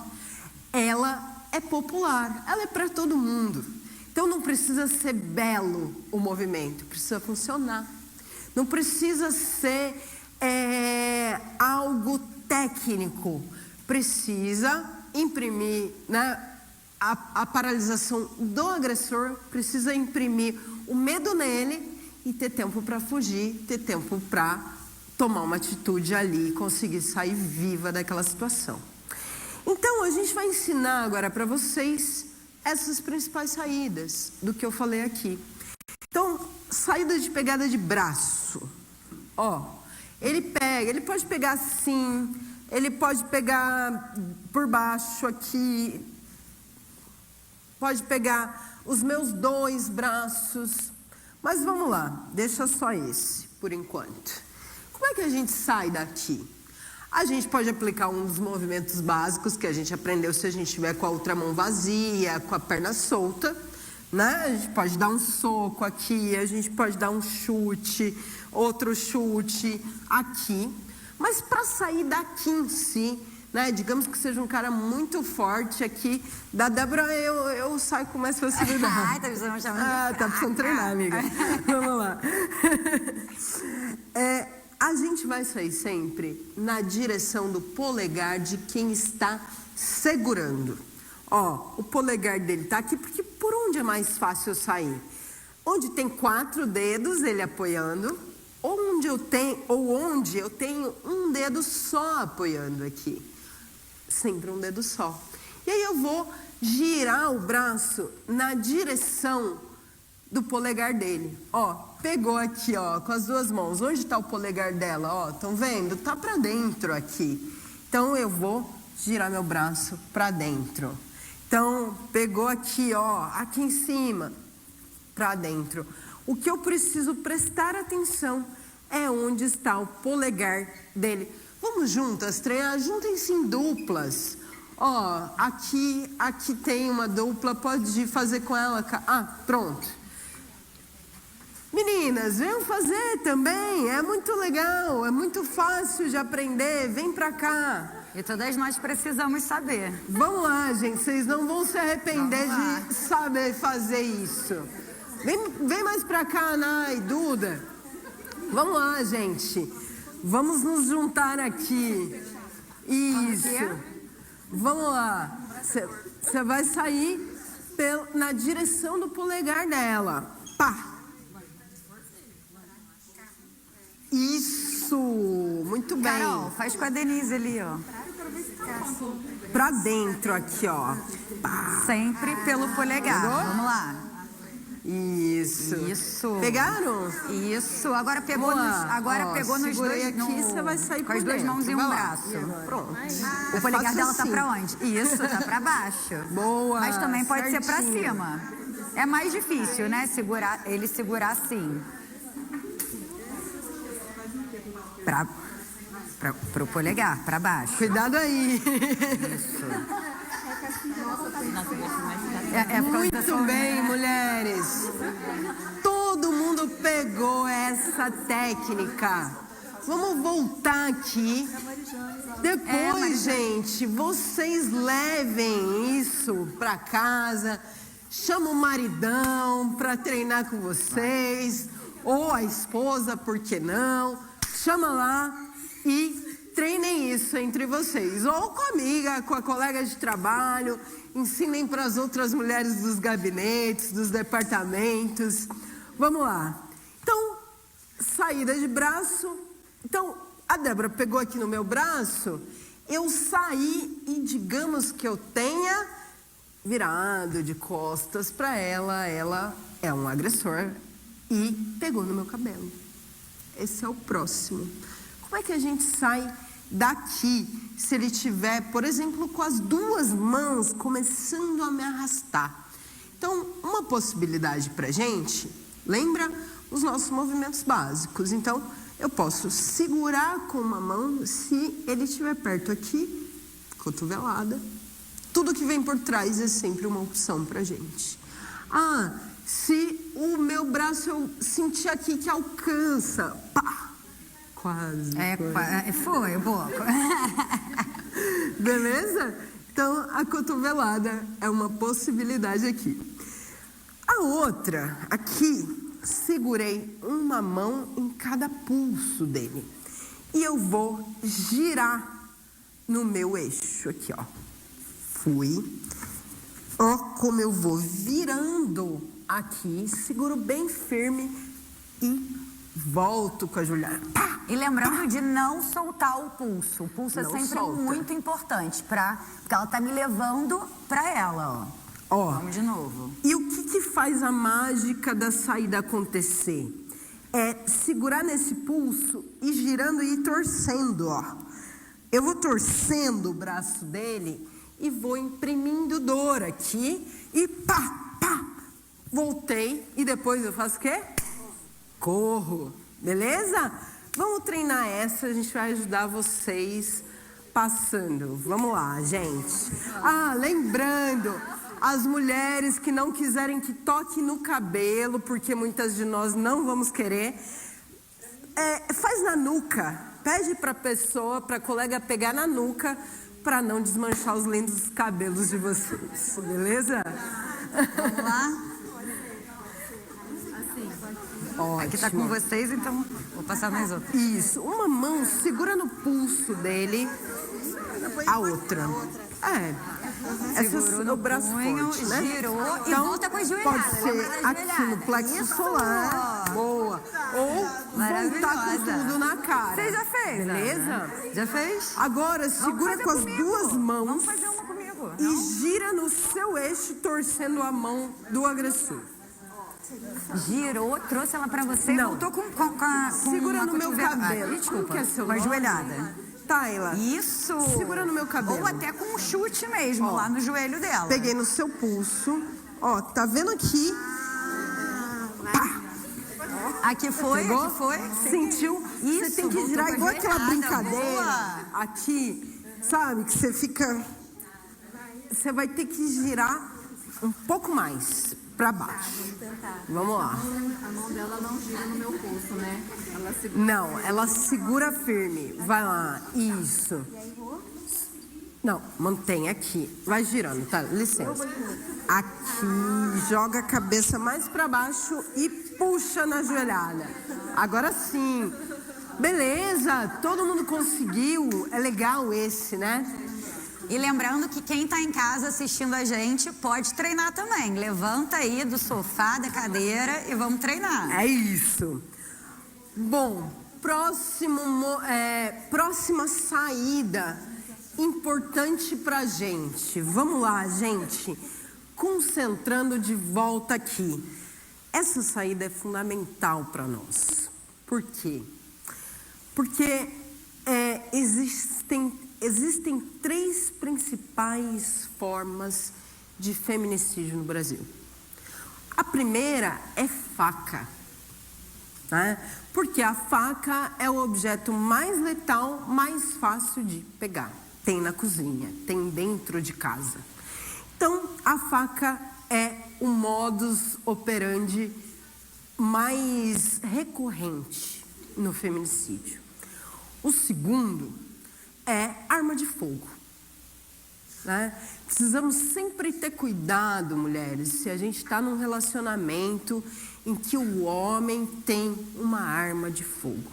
ela é popular, ela é para todo mundo. Então não precisa ser belo o movimento, precisa funcionar. Não precisa ser algo técnico, precisa imprimir, né, a paralisação do agressor, precisa imprimir o medo nele e ter tempo para fugir, ter tempo para tomar uma atitude ali e conseguir sair viva daquela situação. Então, a gente vai ensinar agora para vocês essas principais saídas do que eu falei aqui. Então, saída de pegada de braço. Ó, ele pode pegar assim, ele pode pegar por baixo aqui, pode pegar os meus 2 braços. Mas vamos lá, deixa só esse, por enquanto. Como é que a gente sai daqui? A gente pode aplicar um dos movimentos básicos que a gente aprendeu se a gente estiver com a outra mão vazia, com a perna solta, né? A gente pode dar um soco aqui, a gente pode dar um chute, outro chute aqui. Mas para sair daqui em si, né? Digamos que seja um cara muito forte aqui. Da Débora, eu saio com mais facilidade. Ai, tá precisando chamar de tá precisando treinar, amiga. Vamos lá. A gente vai sair sempre na direção do polegar de quem está segurando. Ó, o polegar dele tá aqui, porque por onde é mais fácil eu sair? Onde tem 4 dedos, ele apoiando, onde eu tenho um dedo só apoiando aqui. Sempre um dedo só. E aí eu vou girar o braço na direção do polegar dele. Ó, pegou aqui, ó, com as 2 mãos. Onde está o polegar dela? Ó, estão vendo? Tá para dentro aqui. Então eu vou girar meu braço para dentro. Então pegou aqui, ó, aqui em cima, para dentro. O que eu preciso prestar atenção é onde está o polegar dele. Vamos juntas treinar? Juntem-se em duplas. Ó, aqui tem uma dupla, pode fazer com ela. Pronto. Meninas, venham fazer também, é muito legal, é muito fácil de aprender, vem pra cá. E todas nós precisamos saber. Vamos lá, gente, vocês não vão se arrepender de saber fazer isso. Vem mais pra cá, Ana e Duda. Vamos lá, gente, vamos nos juntar aqui. Isso, vamos lá. Você vai sair na direção do polegar dela. Pá. Isso, muito bem. Carol, faz com a Denise ali, ó. Pra dentro aqui, ó. Pá. Sempre pelo polegar. Pegou? Vamos lá. Isso. Pegaram? Isso. Agora pegou nos dois. Aqui, você vai sair com as 2 mãos e um braço. Pronto. O polegar dela assim. tá pra onde? Isso, tá pra baixo. Boa. Mas também pode certinho. ser pra cima. É mais difícil, né? Ele segurar assim. Pro polegar, pra baixo. Cuidado aí. Isso. Muito bem, mulheres. Todo mundo pegou essa técnica. Vamos voltar aqui. Depois, gente, vocês levem isso pra casa. Chama o maridão pra treinar com vocês. Ou a esposa, por que não? Chama lá e treinem isso entre vocês. Ou com a amiga, com a colega de trabalho. Ensinem para as outras mulheres dos gabinetes, dos departamentos. Vamos lá. Então, saída de braço. Então, a Débora pegou aqui no meu braço. Eu saí e digamos que eu tenha virado de costas para ela. Ela é um agressor e pegou no meu cabelo. Esse é o próximo. Como é que a gente sai daqui se ele tiver, por exemplo, com as 2 mãos começando a me arrastar? Então, uma possibilidade para a gente, lembra os nossos movimentos básicos. Então, eu posso segurar com uma mão se ele estiver perto aqui, cotovelada. Tudo que vem por trás é sempre uma opção para a gente. Se o meu braço eu sentir aqui que alcança, pá, quase. Foi um pouco. Beleza? Então, a cotovelada é uma possibilidade aqui. A outra, aqui, segurei uma mão em cada pulso dele. E eu vou girar no meu eixo aqui, ó. Fui. Ó como eu vou virando aqui, seguro bem firme e volto com a joelhada. Pá! E lembrando de não soltar o pulso. O pulso é Não sempre solta. muito importante, porque ela tá me levando para ela, ó. Ó, Vamos de novo. e o que faz a mágica da saída acontecer? É segurar nesse pulso e girando e ir torcendo, ó. Eu vou torcendo o braço dele e vou imprimindo dor aqui e pá, pá. Voltei e depois eu faço o quê? Corro, beleza? Vamos treinar essa, a gente vai ajudar vocês passando. Vamos lá, gente. Ah, lembrando, as mulheres que não quiserem que toque no cabelo, porque muitas de nós não vamos querer, faz na nuca. Pede para a colega pegar na nuca, para não desmanchar os lindos cabelos de vocês, beleza? Vamos lá? Ótimo. Aqui tá com vocês, então vou passar mais outra. Isso, uma mão segura no pulso dele, a outra. Segurou no o braço punho, forte, né? girou e Então, volta com a joelhada. pode ser lembra da aqui no joelhada? plexo Isso. solar, boa. Ou voltar com Maravilhosa. tudo na cara. Você já fez, beleza? Ana? Já fez? Agora, segura fazer com as comigo. duas mãos Vamos fazer uma comigo. e gira no seu eixo, torcendo a mão do agressor. Girou, trouxe ela pra você Não. e voltou com Segura uma no meu cotovela- cabelo. Desculpa, Como que é seu com a nome? joelhada. Tayla, Isso. segura no meu cabelo. Ou até com um chute mesmo, lá no joelho dela. Peguei no seu pulso. Ó, tá vendo aqui? Pá! Aqui foi, Pegou? aqui foi. Sentiu? Você Isso, tem que voltou girar com a igual aquela joelhada, brincadeira. boa. Aqui, sabe? Que você fica... Você vai ter que girar um pouco mais pra baixo. Vamos lá. A mão dela não gira no meu pulso, né? Ela segura. Não, ela segura firme. Vai lá. Isso. Não, mantém aqui. Vai girando, tá? Licença. Aqui, joga a cabeça mais pra baixo e puxa na joelhada. Agora sim. Beleza, todo mundo conseguiu. É legal esse, né? E lembrando que quem tá em casa assistindo a gente pode treinar também. Levanta aí do sofá, da cadeira e vamos treinar. É isso. Bom, próxima saída importante pra gente. Vamos lá, gente. Concentrando de volta aqui. Essa saída é fundamental para nós. Por quê? Porque existem 3 principais formas de feminicídio no Brasil. A primeira é faca, né? Porque a faca é o objeto mais letal, mais fácil de pegar. Tem na cozinha, tem dentro de casa. Então, a faca é o modus operandi mais recorrente no feminicídio. O segundo é arma de fogo, né? Precisamos sempre ter cuidado, mulheres, se a gente está num relacionamento em que o homem tem uma arma de fogo.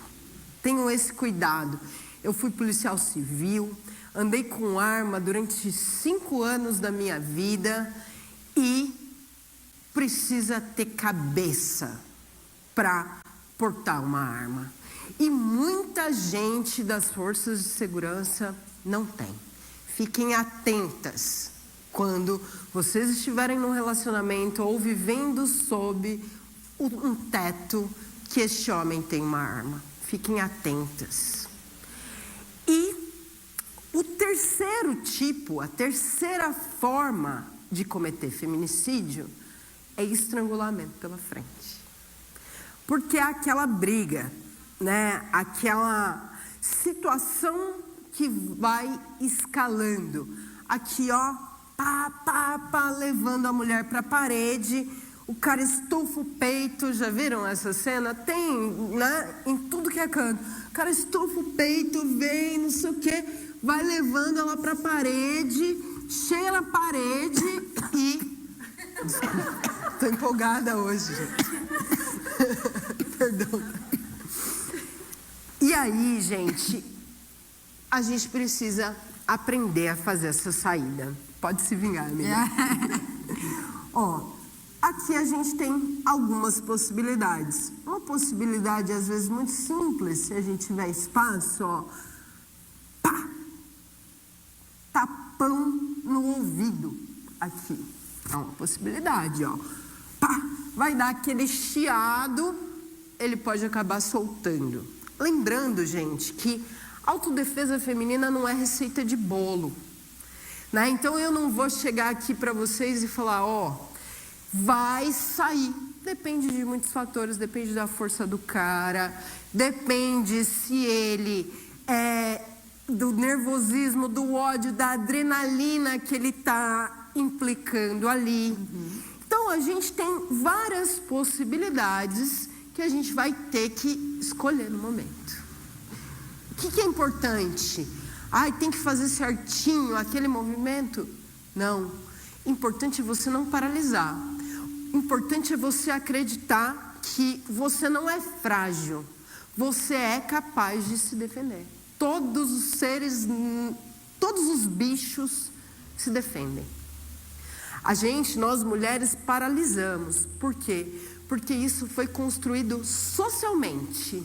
Tenham esse cuidado. Eu fui policial civil, andei com arma durante 5 anos da minha vida e precisa ter cabeça para portar uma arma. E muita gente das forças de segurança não tem. Fiquem atentas quando vocês estiverem num relacionamento ou vivendo sob um teto que este homem tem uma arma. Fiquem atentas. E o terceiro tipo, a terceira forma de cometer feminicídio é estrangulamento pela frente. Porque é aquela briga, né? Aquela situação que vai escalando. Aqui, ó, levando a mulher para a parede. O cara estufa o peito. Já viram essa cena? Tem, né? Em tudo que é canto. O cara estufa o peito, vem, não sei o quê. Vai levando ela para a parede. Chega na parede e... Desculpa, tô empolgada hoje, gente. Perdão. E aí, gente, a gente precisa aprender a fazer essa saída. Pode se vingar, amiga. Ó, aqui a gente tem algumas possibilidades. Uma possibilidade, às vezes, muito simples, se a gente tiver espaço, ó. Pá! Tapão no ouvido, aqui. É uma possibilidade, ó. Pá! Vai dar aquele chiado, ele pode acabar soltando. Lembrando, gente, que autodefesa feminina não é receita de bolo, né? Então, eu não vou chegar aqui para vocês e falar, ó, vai sair. Depende de muitos fatores, depende da força do cara, depende se ele do nervosismo, do ódio, da adrenalina que ele está implicando ali. Então, a gente tem várias possibilidades que a gente vai ter que escolher no momento. O que é importante? Ai, tem que fazer certinho aquele movimento? Não. Importante é você não paralisar. Importante é você acreditar que você não é frágil. Você é capaz de se defender. Todos os seres, todos os bichos se defendem. Nós mulheres paralisamos. Por quê? Porque isso foi construído socialmente.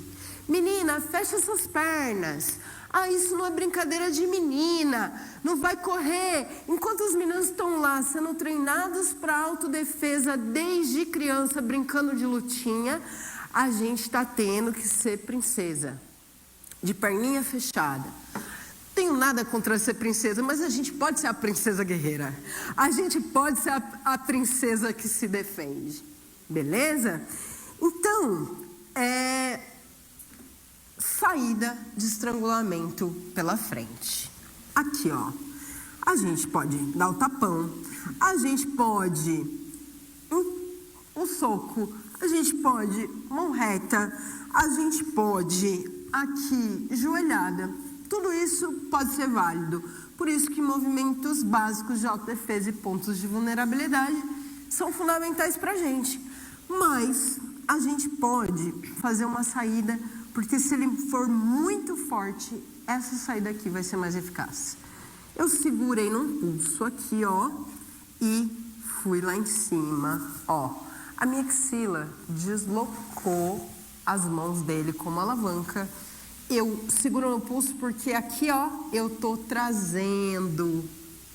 Menina, fecha essas pernas. Ah, isso não é brincadeira de menina. Não vai correr. Enquanto as meninas estão lá sendo treinadas para autodefesa desde criança, brincando de lutinha, a gente está tendo que ser princesa. De perninha fechada. Tenho nada contra ser princesa, mas a gente pode ser a princesa guerreira. A gente pode ser a princesa que se defende. Beleza? Então, saída de estrangulamento pela frente. Aqui, ó. A gente pode dar o tapão. A gente pode o soco. A gente pode mão reta. A gente pode aqui joelhada. Tudo isso pode ser válido. Por isso que movimentos básicos de autodefesa e pontos de vulnerabilidade são fundamentais para a gente. Mas a gente pode fazer uma saída, porque se ele for muito forte, essa saída aqui vai ser mais eficaz. Eu segurei num pulso aqui, ó, e fui lá em cima, ó. A minha axila deslocou as mãos dele como alavanca. Eu seguro no pulso porque aqui, ó, eu tô trazendo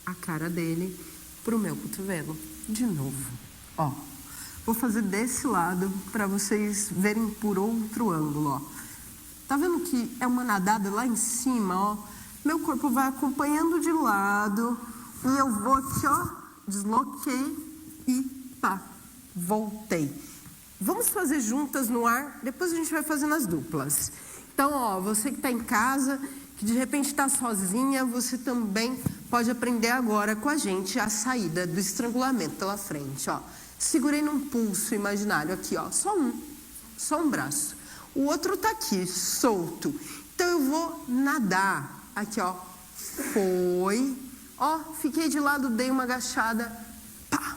a cara dele pro meu cotovelo. De novo, ó. Vou fazer desse lado para vocês verem por outro ângulo, ó. Tá vendo que é uma nadada lá em cima, ó? Meu corpo vai acompanhando de lado e eu vou aqui, ó, desloquei e pá, voltei. Vamos fazer juntas no ar, depois a gente vai fazendo as duplas. Então, ó, você que está em casa, que de repente está sozinha, você também pode aprender agora com a gente a saída do estrangulamento pela frente, ó. Segurei num pulso imaginário aqui, ó, só um braço. O outro tá aqui, solto. Então, eu vou nadar aqui, ó, foi, ó, fiquei de lado, dei uma agachada, pá,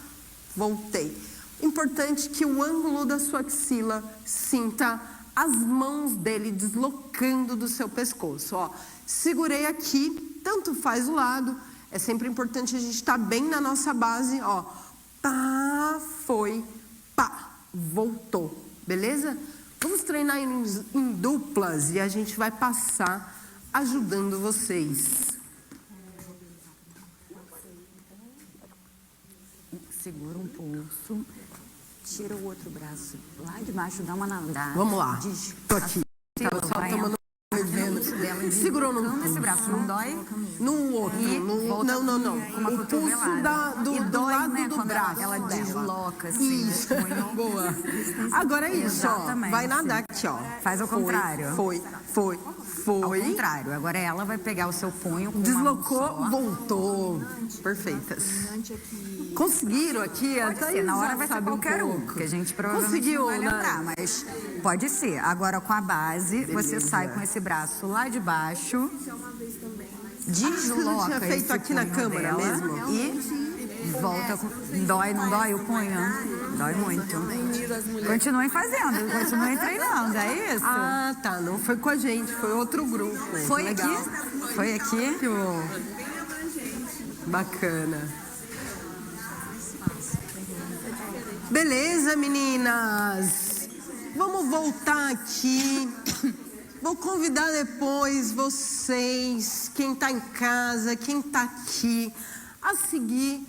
voltei. Importante que o ângulo da sua axila sinta as mãos dele deslocando do seu pescoço, ó. Segurei aqui, tanto faz o lado, é sempre importante a gente estar bem na nossa base, ó. Pá, foi, pá, voltou, beleza? Vamos treinar em duplas e a gente vai passar ajudando vocês. Segura um pulso. Tira o outro braço lá de baixo, dá uma nadada. Vamos lá. Tô aqui. Tava só tomando segurou nesse braço, não dói? No outro. Não. O pulso do lado né, do braço. Ela desloca, assim. Isso. Boa. Agora é isso, exatamente. Ó. Vai nadar aqui, ó. Faz ao contrário. Foi. Ao contrário. Agora ela vai pegar o seu punho com deslocou, voltou. Perfeitas. Conseguiram aqui? Até na hora vai ser qualquer um, porque a gente provavelmente não vai lembrar, mas pode ser. Agora com a base, você sai com esse braço lá de baixo, desloca tinha feito aqui na câmera mesmo e volta. Dói, não dói o punho? Dói muito. Continuem fazendo, continuem treinando, é isso? Ah, tá. Não foi com a gente, foi outro grupo. Foi legal. Aqui? Foi aqui? Que bom. Bacana. Beleza, meninas? Vamos voltar aqui. Vou convidar depois vocês, quem está em casa, quem está aqui, a seguir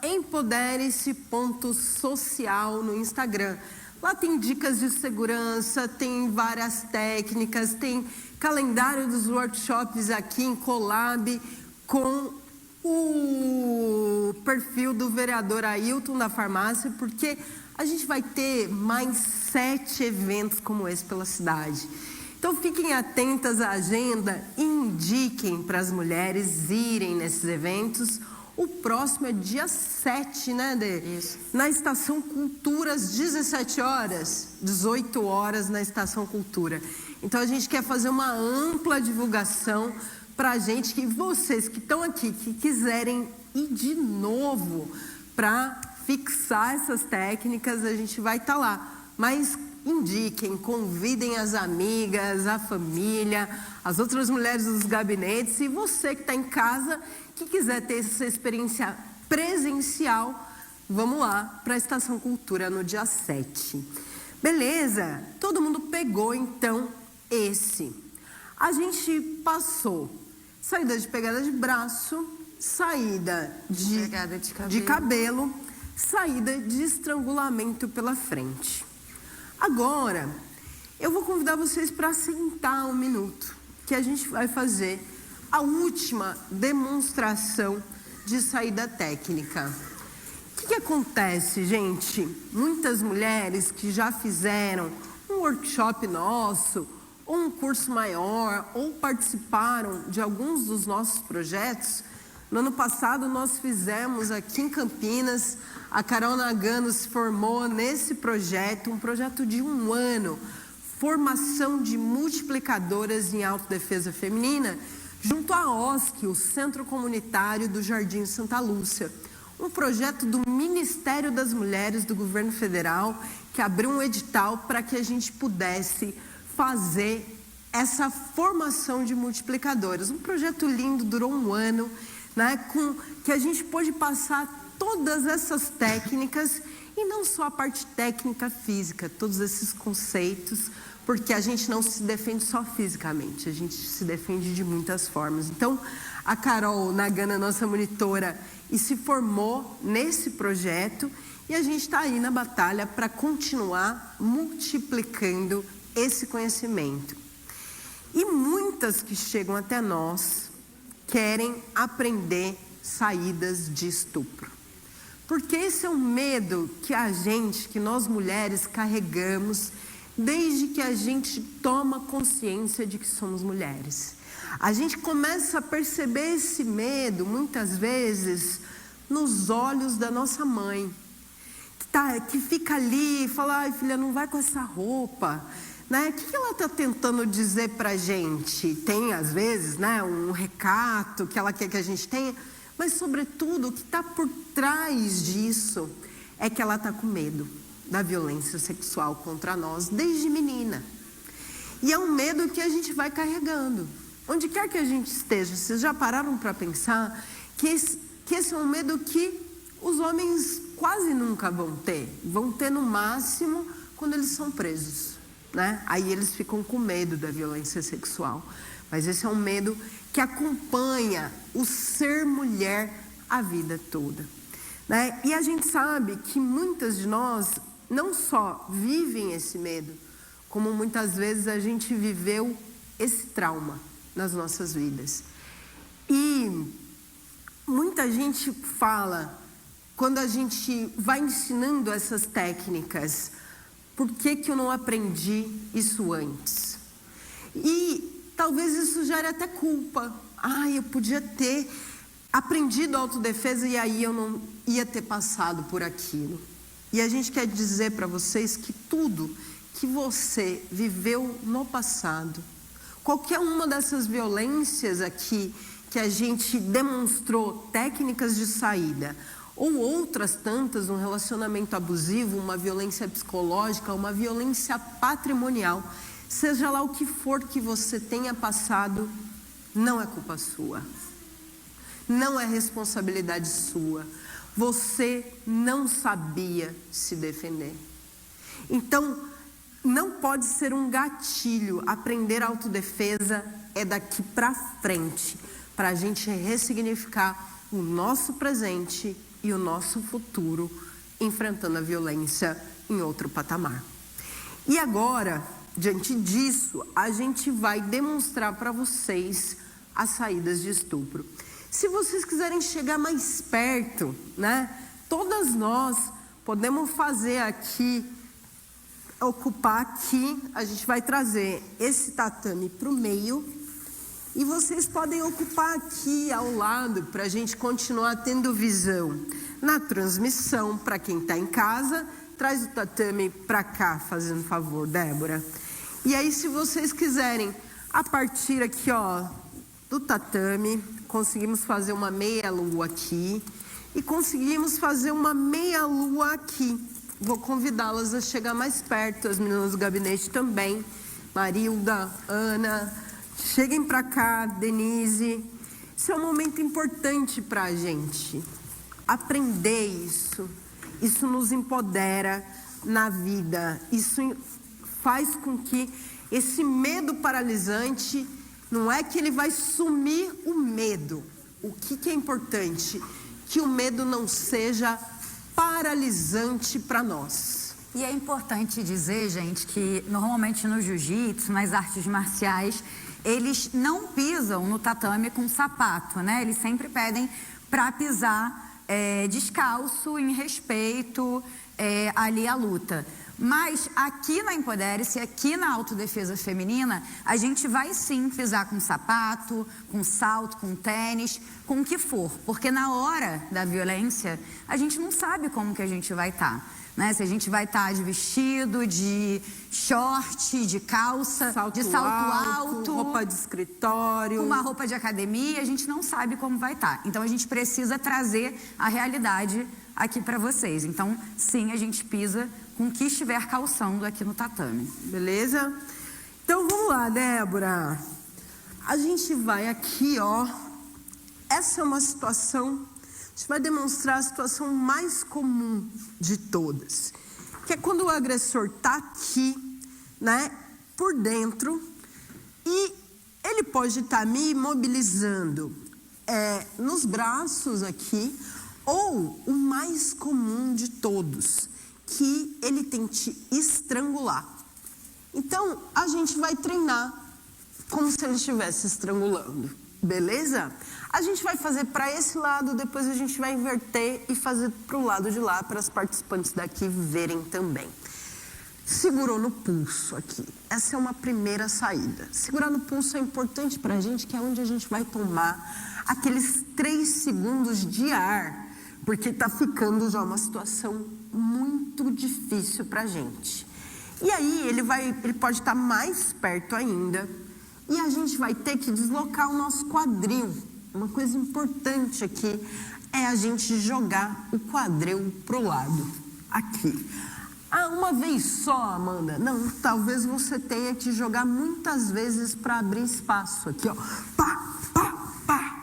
@empodere-se.social no Instagram. Lá tem dicas de segurança, tem várias técnicas, tem calendário dos workshops aqui em collab com o perfil do vereador Ailton da farmácia, porque a gente vai ter mais 7 eventos como esse pela cidade. Então fiquem atentas à agenda e indiquem para as mulheres irem nesses eventos. O próximo é dia 7, né, Dê? Isso. Na Estação Cultura, às 17 horas, 18 horas na Estação Cultura. Então a gente quer fazer uma ampla divulgação para a gente, que vocês que estão aqui, que quiserem ir de novo para fixar essas técnicas, a gente vai estar lá. Mas indiquem, convidem as amigas, a família, as outras mulheres dos gabinetes, e você que está em casa, que quiser ter essa experiência presencial, vamos lá para a Estação Cultura no dia 7. Beleza? Todo mundo pegou então esse. A gente passou saída de pegada de braço, saída de cabelo, saída de estrangulamento pela frente. Agora, eu vou convidar vocês para sentar um minuto, que a gente vai fazer a última demonstração de saída técnica. O que acontece, gente? Muitas mulheres que já fizeram um workshop nosso, ou um curso maior, ou participaram de alguns dos nossos projetos. No ano passado, nós fizemos aqui em Campinas, a Carol Nagano se formou nesse projeto, um projeto de 1 ano, formação de multiplicadoras em autodefesa feminina, junto à OSC, o Centro Comunitário do Jardim Santa Lúcia. Um projeto do Ministério das Mulheres do Governo Federal, que abriu um edital para que a gente pudesse fazer essa formação de multiplicadoras. Um projeto lindo, durou 1 ano, né, que a gente pôde passar todas essas técnicas, e não só a parte técnica física, todos esses conceitos, porque a gente não se defende só fisicamente, a gente se defende de muitas formas. Então, a Carol Nagana, nossa monitora, e se formou nesse projeto, e a gente está aí na batalha para continuar multiplicando esse conhecimento. E muitas que chegam até nós querem aprender saídas de estupro. Porque esse é um medo que nós mulheres carregamos desde que a gente toma consciência de que somos mulheres. A gente começa a perceber esse medo, muitas vezes, nos olhos da nossa mãe, que fica ali e fala: ai, filha, não vai com essa roupa. Né? O que ela está tentando dizer para a gente? Tem, às vezes, né, um recato que ela quer que a gente tenha, mas, sobretudo, o que está por trás disso é que ela está com medo da violência sexual contra nós desde menina. E é um medo que a gente vai carregando. Onde quer que a gente esteja, vocês já pararam para pensar que esse é um medo que os homens quase nunca vão ter? Vão ter no máximo quando eles são presos. Né? Aí eles ficam com medo da violência sexual. Mas esse é um medo que acompanha o ser mulher a vida toda. Né? E a gente sabe que muitas de nós não só vivem esse medo, como muitas vezes a gente viveu esse trauma nas nossas vidas. E muita gente fala, quando a gente vai ensinando essas técnicas: por que eu não aprendi isso antes? E talvez isso gere até culpa. Eu podia ter aprendido autodefesa e aí eu não ia ter passado por aquilo. E a gente quer dizer para vocês que tudo que você viveu no passado, qualquer uma dessas violências aqui que a gente demonstrou técnicas de saída, ou outras tantas, um relacionamento abusivo, uma violência psicológica, uma violência patrimonial, seja lá o que for que você tenha passado, não é culpa sua, não é responsabilidade sua. você não sabia se defender. Então, não pode ser um gatilho. Aprender autodefesa é daqui para frente, para a gente ressignificar o nosso presente e o nosso futuro, enfrentando a violência em outro patamar. E agora, diante disso, a gente vai demonstrar para vocês as saídas de estupro. Se vocês quiserem chegar mais perto, né? Todas nós podemos fazer aqui, ocupar aqui, a gente vai trazer esse tatame para o meio e vocês podem ocupar aqui ao lado para a gente continuar tendo visão. Na transmissão, para quem está em casa, traz o tatame para cá, fazendo favor, Débora. E aí, se vocês quiserem, a partir aqui, ó, do tatame, conseguimos fazer uma meia-lua aqui e conseguimos fazer uma meia-lua aqui. Vou convidá-las a chegar mais perto, as meninas do gabinete também. Marilda, Ana, cheguem para cá, Denise. Isso é um momento importante para a gente. Aprender isso. Isso nos empodera na vida. Isso faz com que esse medo paralisante, não é que ele vai sumir o medo. O que é importante? Que o medo não seja paralisante para nós. E é importante dizer, gente, que normalmente no jiu-jitsu, nas artes marciais, eles não pisam no tatame com sapato, né? Eles sempre pedem para pisar descalço, em respeito ali à luta. Mas aqui na Empodere-se, aqui na autodefesa feminina, a gente vai sim pisar com sapato, com salto, com tênis, com o que for. Porque na hora da violência, a gente não sabe como que a gente vai estar. Né? Se a gente vai estar de vestido, de short, de calça, de salto alto, roupa de escritório, uma roupa de academia, a gente não sabe como vai estar. Então a gente precisa trazer a realidade aqui para vocês. Então, sim, a gente pisa com o que estiver calçando aqui no tatame. Beleza? Então vamos lá, Débora. A gente vai aqui, ó. Essa é uma situação. A gente vai demonstrar a situação mais comum de todas, que é quando o agressor tá aqui, né, por dentro, e ele pode estar me imobilizando nos braços aqui, ou o mais comum de todos, que ele tente estrangular. Então, a gente vai treinar como se ele estivesse estrangulando, beleza? A gente vai fazer para esse lado, depois a gente vai inverter e fazer para o lado de lá, para as participantes daqui verem também. Segurou no pulso aqui. Essa é uma primeira saída. Segurar no pulso é importante para a gente, que é onde a gente vai tomar aqueles 3 segundos de ar, porque está ficando já uma situação muito difícil para a gente. E aí ele pode estar mais perto ainda e a gente vai ter que deslocar o nosso quadril. Uma coisa importante aqui é a gente jogar o quadril pro lado, aqui. Ah, uma vez só, Amanda? Não, talvez você tenha que jogar muitas vezes para abrir espaço aqui, ó. Pá, pá, pá.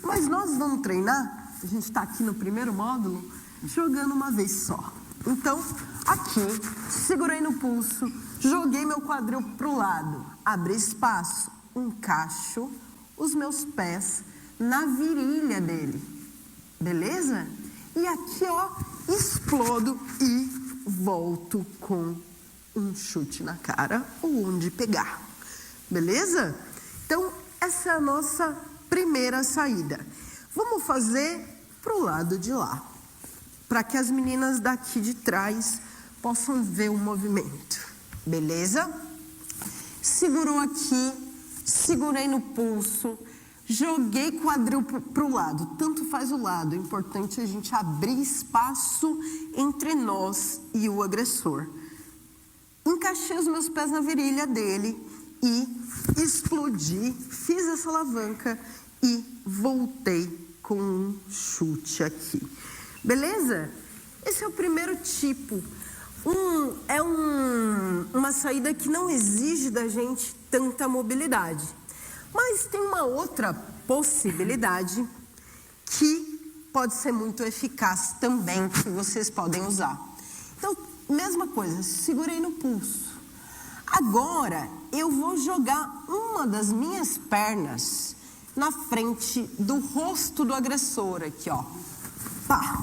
Mas nós vamos treinar, a gente está aqui no primeiro módulo, jogando uma vez só. Então, aqui, segurei no pulso, joguei meu quadril pro lado, abri espaço, encaixo os meus pés na virilha dele, beleza? E aqui, ó, explodo e volto com um chute na cara ou onde pegar, beleza? Então, essa é a nossa primeira saída. Vamos fazer pro lado de lá, para que as meninas daqui de trás possam ver o movimento, beleza? Segurou aqui, segurei no pulso, joguei quadril para o lado, tanto faz o lado, é importante a gente abrir espaço entre nós e o agressor. Encaixei os meus pés na virilha dele e explodi, fiz essa alavanca e voltei com um chute aqui. Beleza? Esse é o primeiro tipo. Uma saída que não exige da gente tanta mobilidade. Mas tem uma outra possibilidade que pode ser muito eficaz também, que vocês podem usar. Então, mesma coisa, segurei no pulso. Agora, eu vou jogar uma das minhas pernas na frente do rosto do agressor, aqui, ó. Pá.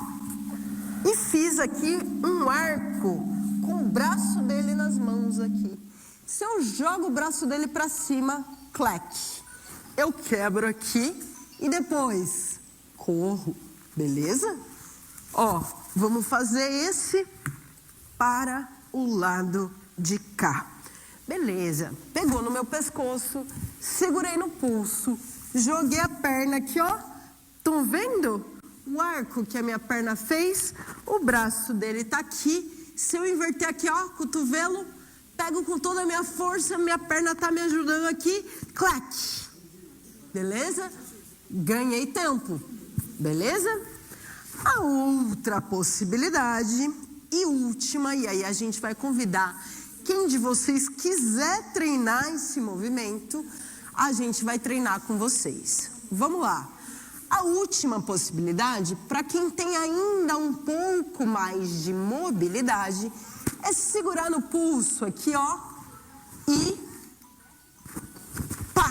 E fiz aqui um arco com o braço dele nas mãos aqui. Se eu jogo o braço dele para cima, clac. Eu quebro aqui e depois corro, beleza? Ó, vamos fazer esse para o lado de cá. Beleza, pegou no meu pescoço, segurei no pulso, joguei a perna aqui, ó. Estão vendo o arco que a minha perna fez? O braço dele tá aqui. Se eu inverter aqui, ó, cotovelo, pego com toda a minha força, minha perna tá me ajudando aqui, clac. Beleza? Ganhei tempo, beleza? A outra possibilidade e última, e aí a gente vai convidar quem de vocês quiser treinar esse movimento, a gente vai treinar com vocês. Vamos lá. A última possibilidade, para quem tem ainda um pouco mais de mobilidade, é segurar no pulso aqui, ó, e pá,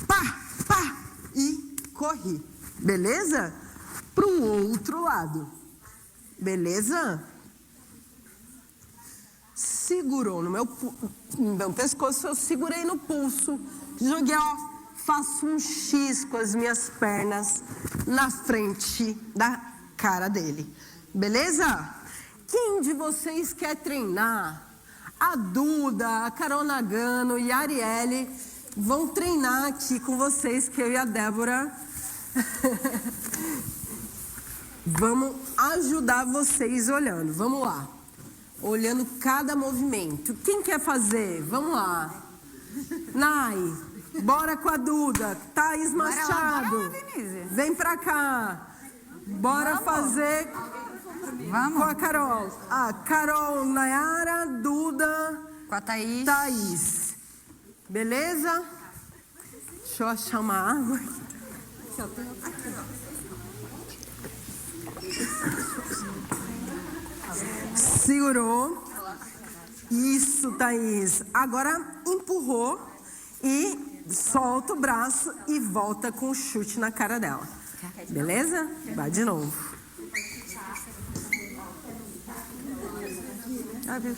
pá, pá, e corri. Beleza? Para o outro lado. Beleza? Segurou no meu pescoço, eu segurei no pulso, joguei, ó, faço um X com as minhas pernas na frente da cara dele. Beleza? Quem de vocês quer treinar? A Duda, a Carol Nagano e a Arielle vão treinar aqui com vocês, que eu e a Débora vamos ajudar vocês olhando. Vamos lá. Olhando cada movimento. Quem quer fazer? Vamos lá. Nai, bora com a Duda. Thaís Machado. Bora lá, Denise. Vem pra cá. Bora fazer com a Carol. Carol, Nayara, Duda. Com a Thaís. Thaís. Beleza? Deixa eu achar uma água. Segurou. Isso, Thaís. Agora empurrou e solta o braço e volta com o chute na cara dela. Beleza? Vai de novo.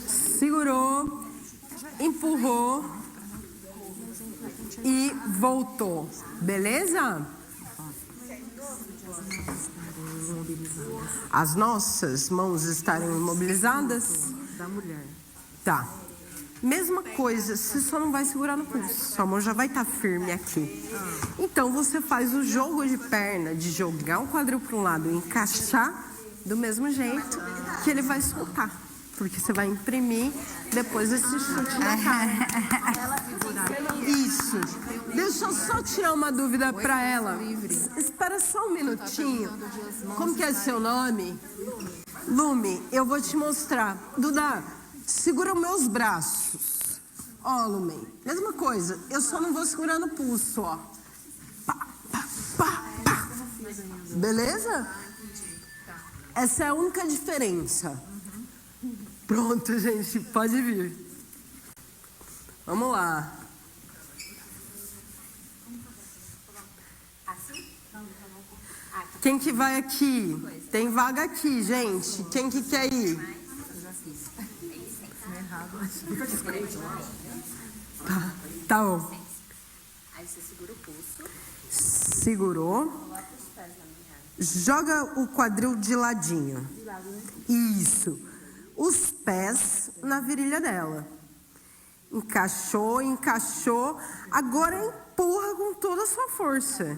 Segurou, empurrou e voltou. Beleza? As nossas mãos estarem imobilizadas? Da mulher. Tá. Mesma coisa, você só não vai segurar no pulso. Sua mão já vai estar firme aqui. Então, você faz o jogo de perna, de jogar o quadril para um lado e encaixar do mesmo jeito que ele vai soltar. Porque você vai imprimir depois esse chute na cara. Isso. Deixa eu só tirar uma dúvida para ela. Espera só um minutinho. Como que é seu nome? Lume, eu vou te mostrar. Duda, segura os meus braços. Ó, Lume, mesma coisa. Eu só não vou segurar no pulso, ó. Pá, pá, pá, pá. Beleza? Essa é a única diferença. Pronto, gente, pode vir. Vamos lá. Quem que vai aqui? Tem vaga aqui, gente. Quem que quer ir? Tá bom. Aí você segura o pulso. Segurou. Joga o quadril de ladinho. Isso. Os pés na virilha dela. Encaixou, encaixou. Agora empurra com toda a sua força.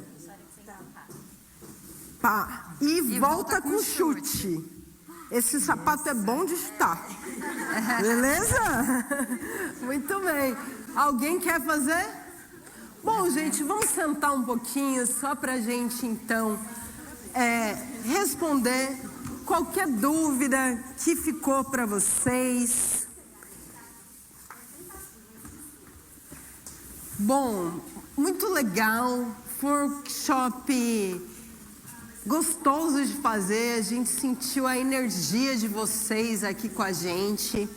Pá. E volta com chute. Esse sapato é bom de chutar. Beleza? Muito bem. Alguém quer fazer? Bom, gente, vamos sentar um pouquinho só pra gente, então, responder qualquer dúvida que ficou para vocês. Bom, muito legal. Workshop gostoso de fazer, a gente sentiu a energia de vocês aqui com a gente.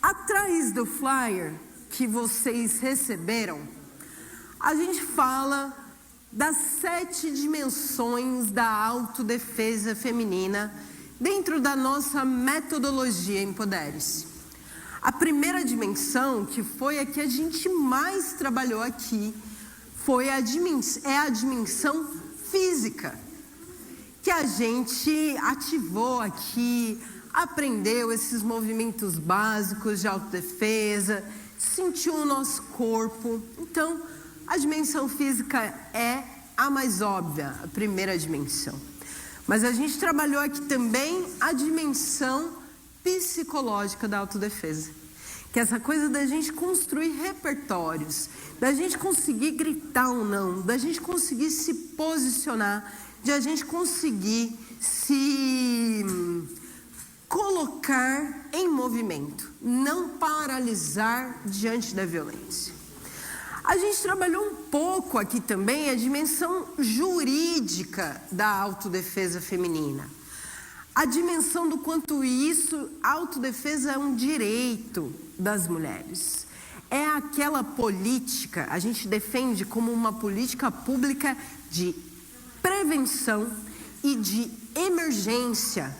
Atrás do flyer que vocês receberam, a gente fala das 7 dimensões da autodefesa feminina dentro da nossa metodologia Empodere-se. A primeira dimensão, que foi a que a gente mais trabalhou aqui, é a dimensão física, que a gente ativou aqui, aprendeu esses movimentos básicos de autodefesa, sentiu o nosso corpo. Então, a dimensão física é a mais óbvia, a primeira dimensão. Mas a gente trabalhou aqui também a dimensão psicológica da autodefesa, que é essa coisa da gente construir repertórios, da gente conseguir gritar um não, da gente conseguir se posicionar, de a gente conseguir se colocar em movimento, não paralisar diante da violência. A gente trabalhou um pouco aqui também a dimensão jurídica da autodefesa feminina. A dimensão do quanto a autodefesa é um direito das mulheres. É aquela política, a gente defende como uma política pública de prevenção e de emergência,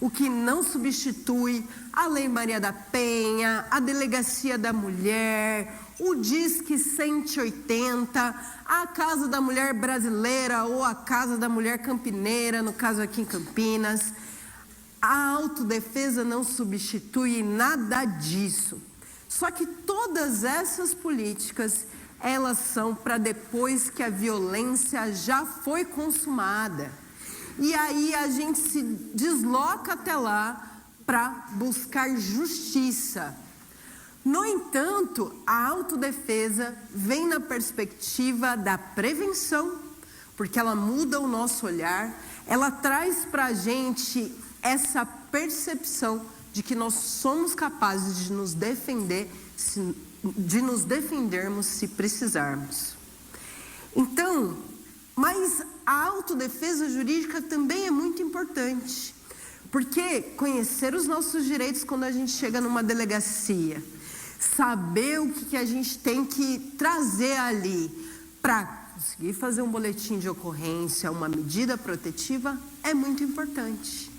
o que não substitui a Lei Maria da Penha, a Delegacia da Mulher, o Disque 180, a Casa da Mulher Brasileira ou a Casa da Mulher Campineira, no caso aqui em Campinas. A autodefesa não substitui nada disso. Só que todas essas políticas, elas são para depois que a violência já foi consumada. E aí a gente se desloca até lá para buscar justiça. No entanto, a autodefesa vem na perspectiva da prevenção, porque ela muda o nosso olhar, ela traz para a gente essa percepção de que nós somos capazes de nos defender, de nos defendermos se precisarmos. Então, mas a autodefesa jurídica também é muito importante, porque conhecer os nossos direitos quando a gente chega numa delegacia, saber o que a gente tem que trazer ali para conseguir fazer um boletim de ocorrência, uma medida protetiva, é muito importante.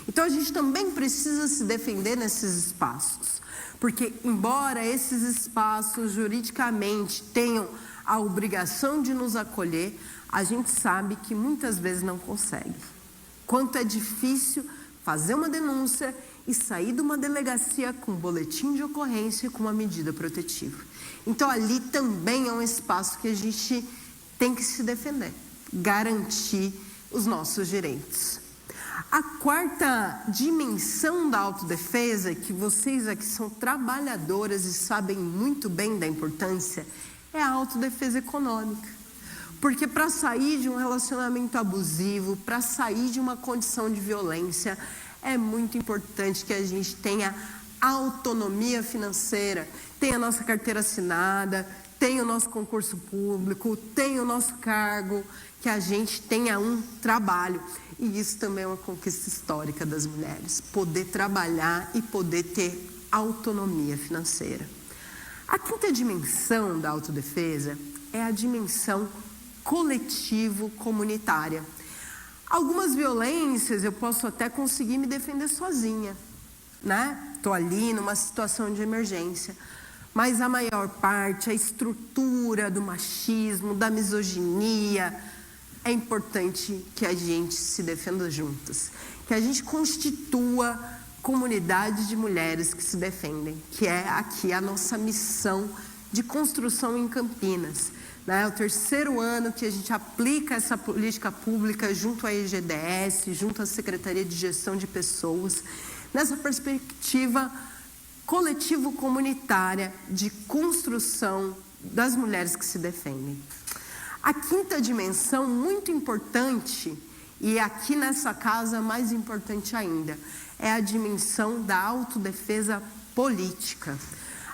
Então a gente também precisa se defender nesses espaços, porque embora esses espaços juridicamente tenham a obrigação de nos acolher, a gente sabe que muitas vezes não consegue. Quanto é difícil fazer uma denúncia e sair de uma delegacia com um boletim de ocorrência com uma medida protetiva. Então ali também é um espaço que a gente tem que se defender, garantir os nossos direitos. A quarta dimensão da autodefesa, que vocês aqui são trabalhadoras e sabem muito bem da importância, é a autodefesa econômica. Porque para sair de um relacionamento abusivo, para sair de uma condição de violência, é muito importante que a gente tenha autonomia financeira, tenha a nossa carteira assinada, tenha o nosso concurso público, tenha o nosso cargo, que a gente tenha um trabalho. E isso também é uma conquista histórica das mulheres, poder trabalhar e poder ter autonomia financeira. A quinta dimensão da autodefesa é a dimensão coletivo-comunitária. Algumas violências eu posso até conseguir me defender sozinha, né? Estou ali numa situação de emergência. Mas a maior parte, a estrutura do machismo, da misoginia, é importante que a gente se defenda juntas. Que a gente constitua comunidade de mulheres que se defendem, que é aqui a nossa missão de construção em Campinas. É o terceiro ano que a gente aplica essa política pública junto à EGDS, junto à Secretaria de Gestão de Pessoas, nessa perspectiva coletivo-comunitária de construção das mulheres que se defendem. A quinta dimensão, muito importante, e aqui nessa casa mais importante ainda, é a dimensão da autodefesa política.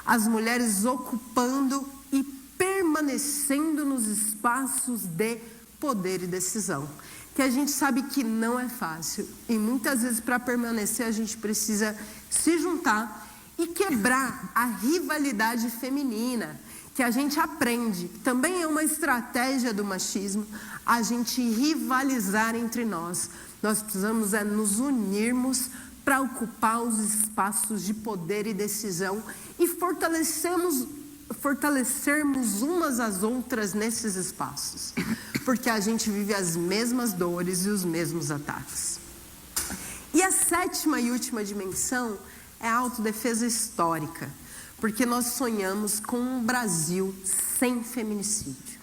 As mulheres ocupando e permanecendo nos espaços de poder e decisão. Que a gente sabe que não é fácil. E muitas vezes, para permanecer, a gente precisa se juntar e quebrar a rivalidade feminina, que a gente aprende. Também é uma estratégia do machismo, a gente rivalizar entre nós. Nós precisamos nos unirmos para ocupar os espaços de poder e decisão e fortalecermos umas às outras nesses espaços, porque a gente vive as mesmas dores e os mesmos ataques. E a sétima e última dimensão é a autodefesa histórica, porque nós sonhamos com um Brasil sem feminicídio,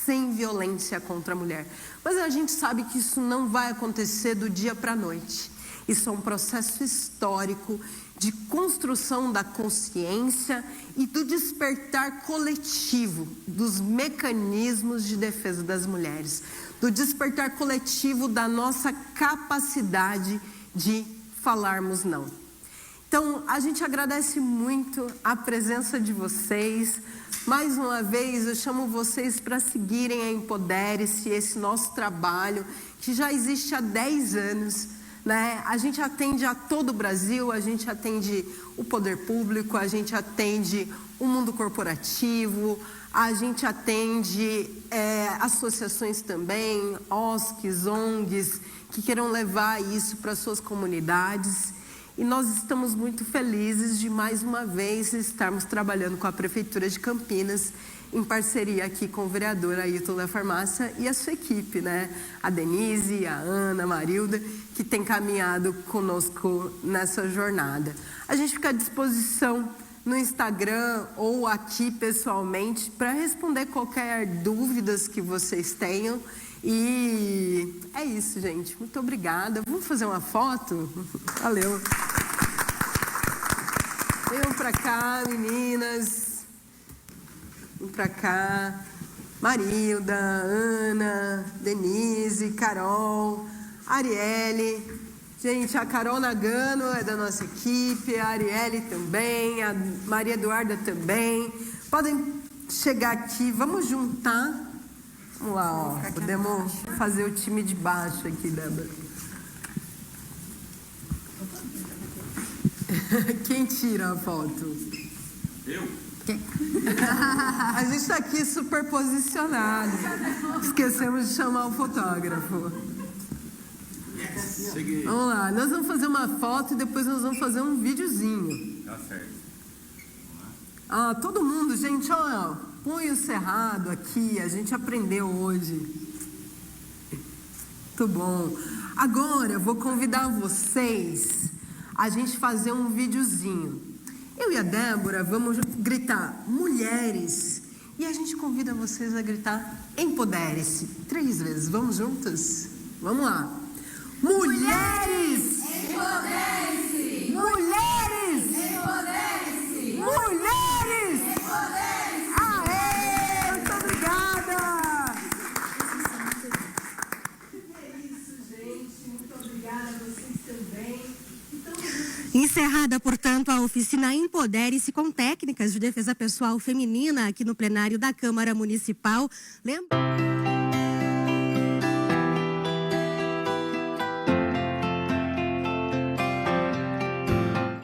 sem violência contra a mulher. Mas a gente sabe que isso não vai acontecer do dia para a noite. Isso é um processo histórico de construção da consciência e do despertar coletivo dos mecanismos de defesa das mulheres, do despertar coletivo da nossa capacidade de falarmos não. Então, a gente agradece muito a presença de vocês. Mais uma vez, eu chamo vocês para seguirem a Empodere-se, esse nosso trabalho, que já existe há 10 anos. Né? A gente atende a todo o Brasil, a gente atende o poder público, a gente atende o mundo corporativo, a gente atende associações também, OSCs, ONGs, que queiram levar isso para suas comunidades. E nós estamos muito felizes de, mais uma vez, estarmos trabalhando com a Prefeitura de Campinas, em parceria aqui com o vereador Ailton da Farmácia e a sua equipe, né? A Denise, a Ana, a Marilda, que tem caminhado conosco nessa jornada. A gente fica à disposição no Instagram ou aqui pessoalmente para responder qualquer dúvidas que vocês tenham. E é isso, gente. Muito obrigada. Vamos fazer uma foto? Valeu. Venham para cá, meninas. Vem para cá. Marilda, Ana, Denise, Carol, Arielle. Gente, a Carol Nagano é da nossa equipe, a Arielle também, a Maria Eduarda também. Podem chegar aqui, vamos juntar. Vamos lá, ó. Podemos fazer o time de baixo aqui, Débora. Quem tira a foto? Eu? Quem? A gente está aqui super posicionado. Esquecemos de chamar o fotógrafo. Cheguei. Vamos lá, nós vamos fazer uma foto e depois nós vamos fazer um videozinho. Tá certo. Ah, todo mundo, gente, ó, punho cerrado aqui, a gente aprendeu hoje. Muito bom. Agora eu vou convidar vocês a gente fazer um videozinho. Eu e a Débora vamos gritar mulheres e a gente convida vocês a gritar empodere-se 3 vezes. Vamos juntas? Vamos lá. Mulheres! Empodere-se! Mulheres! Empodere-se! Mulheres! Empodere-se! Aê! Muito obrigada! É isso, gente. Muito obrigada a vocês também. Encerrada, portanto, a oficina Empodere-se com técnicas de defesa pessoal feminina aqui no plenário da Câmara Municipal. Lembra?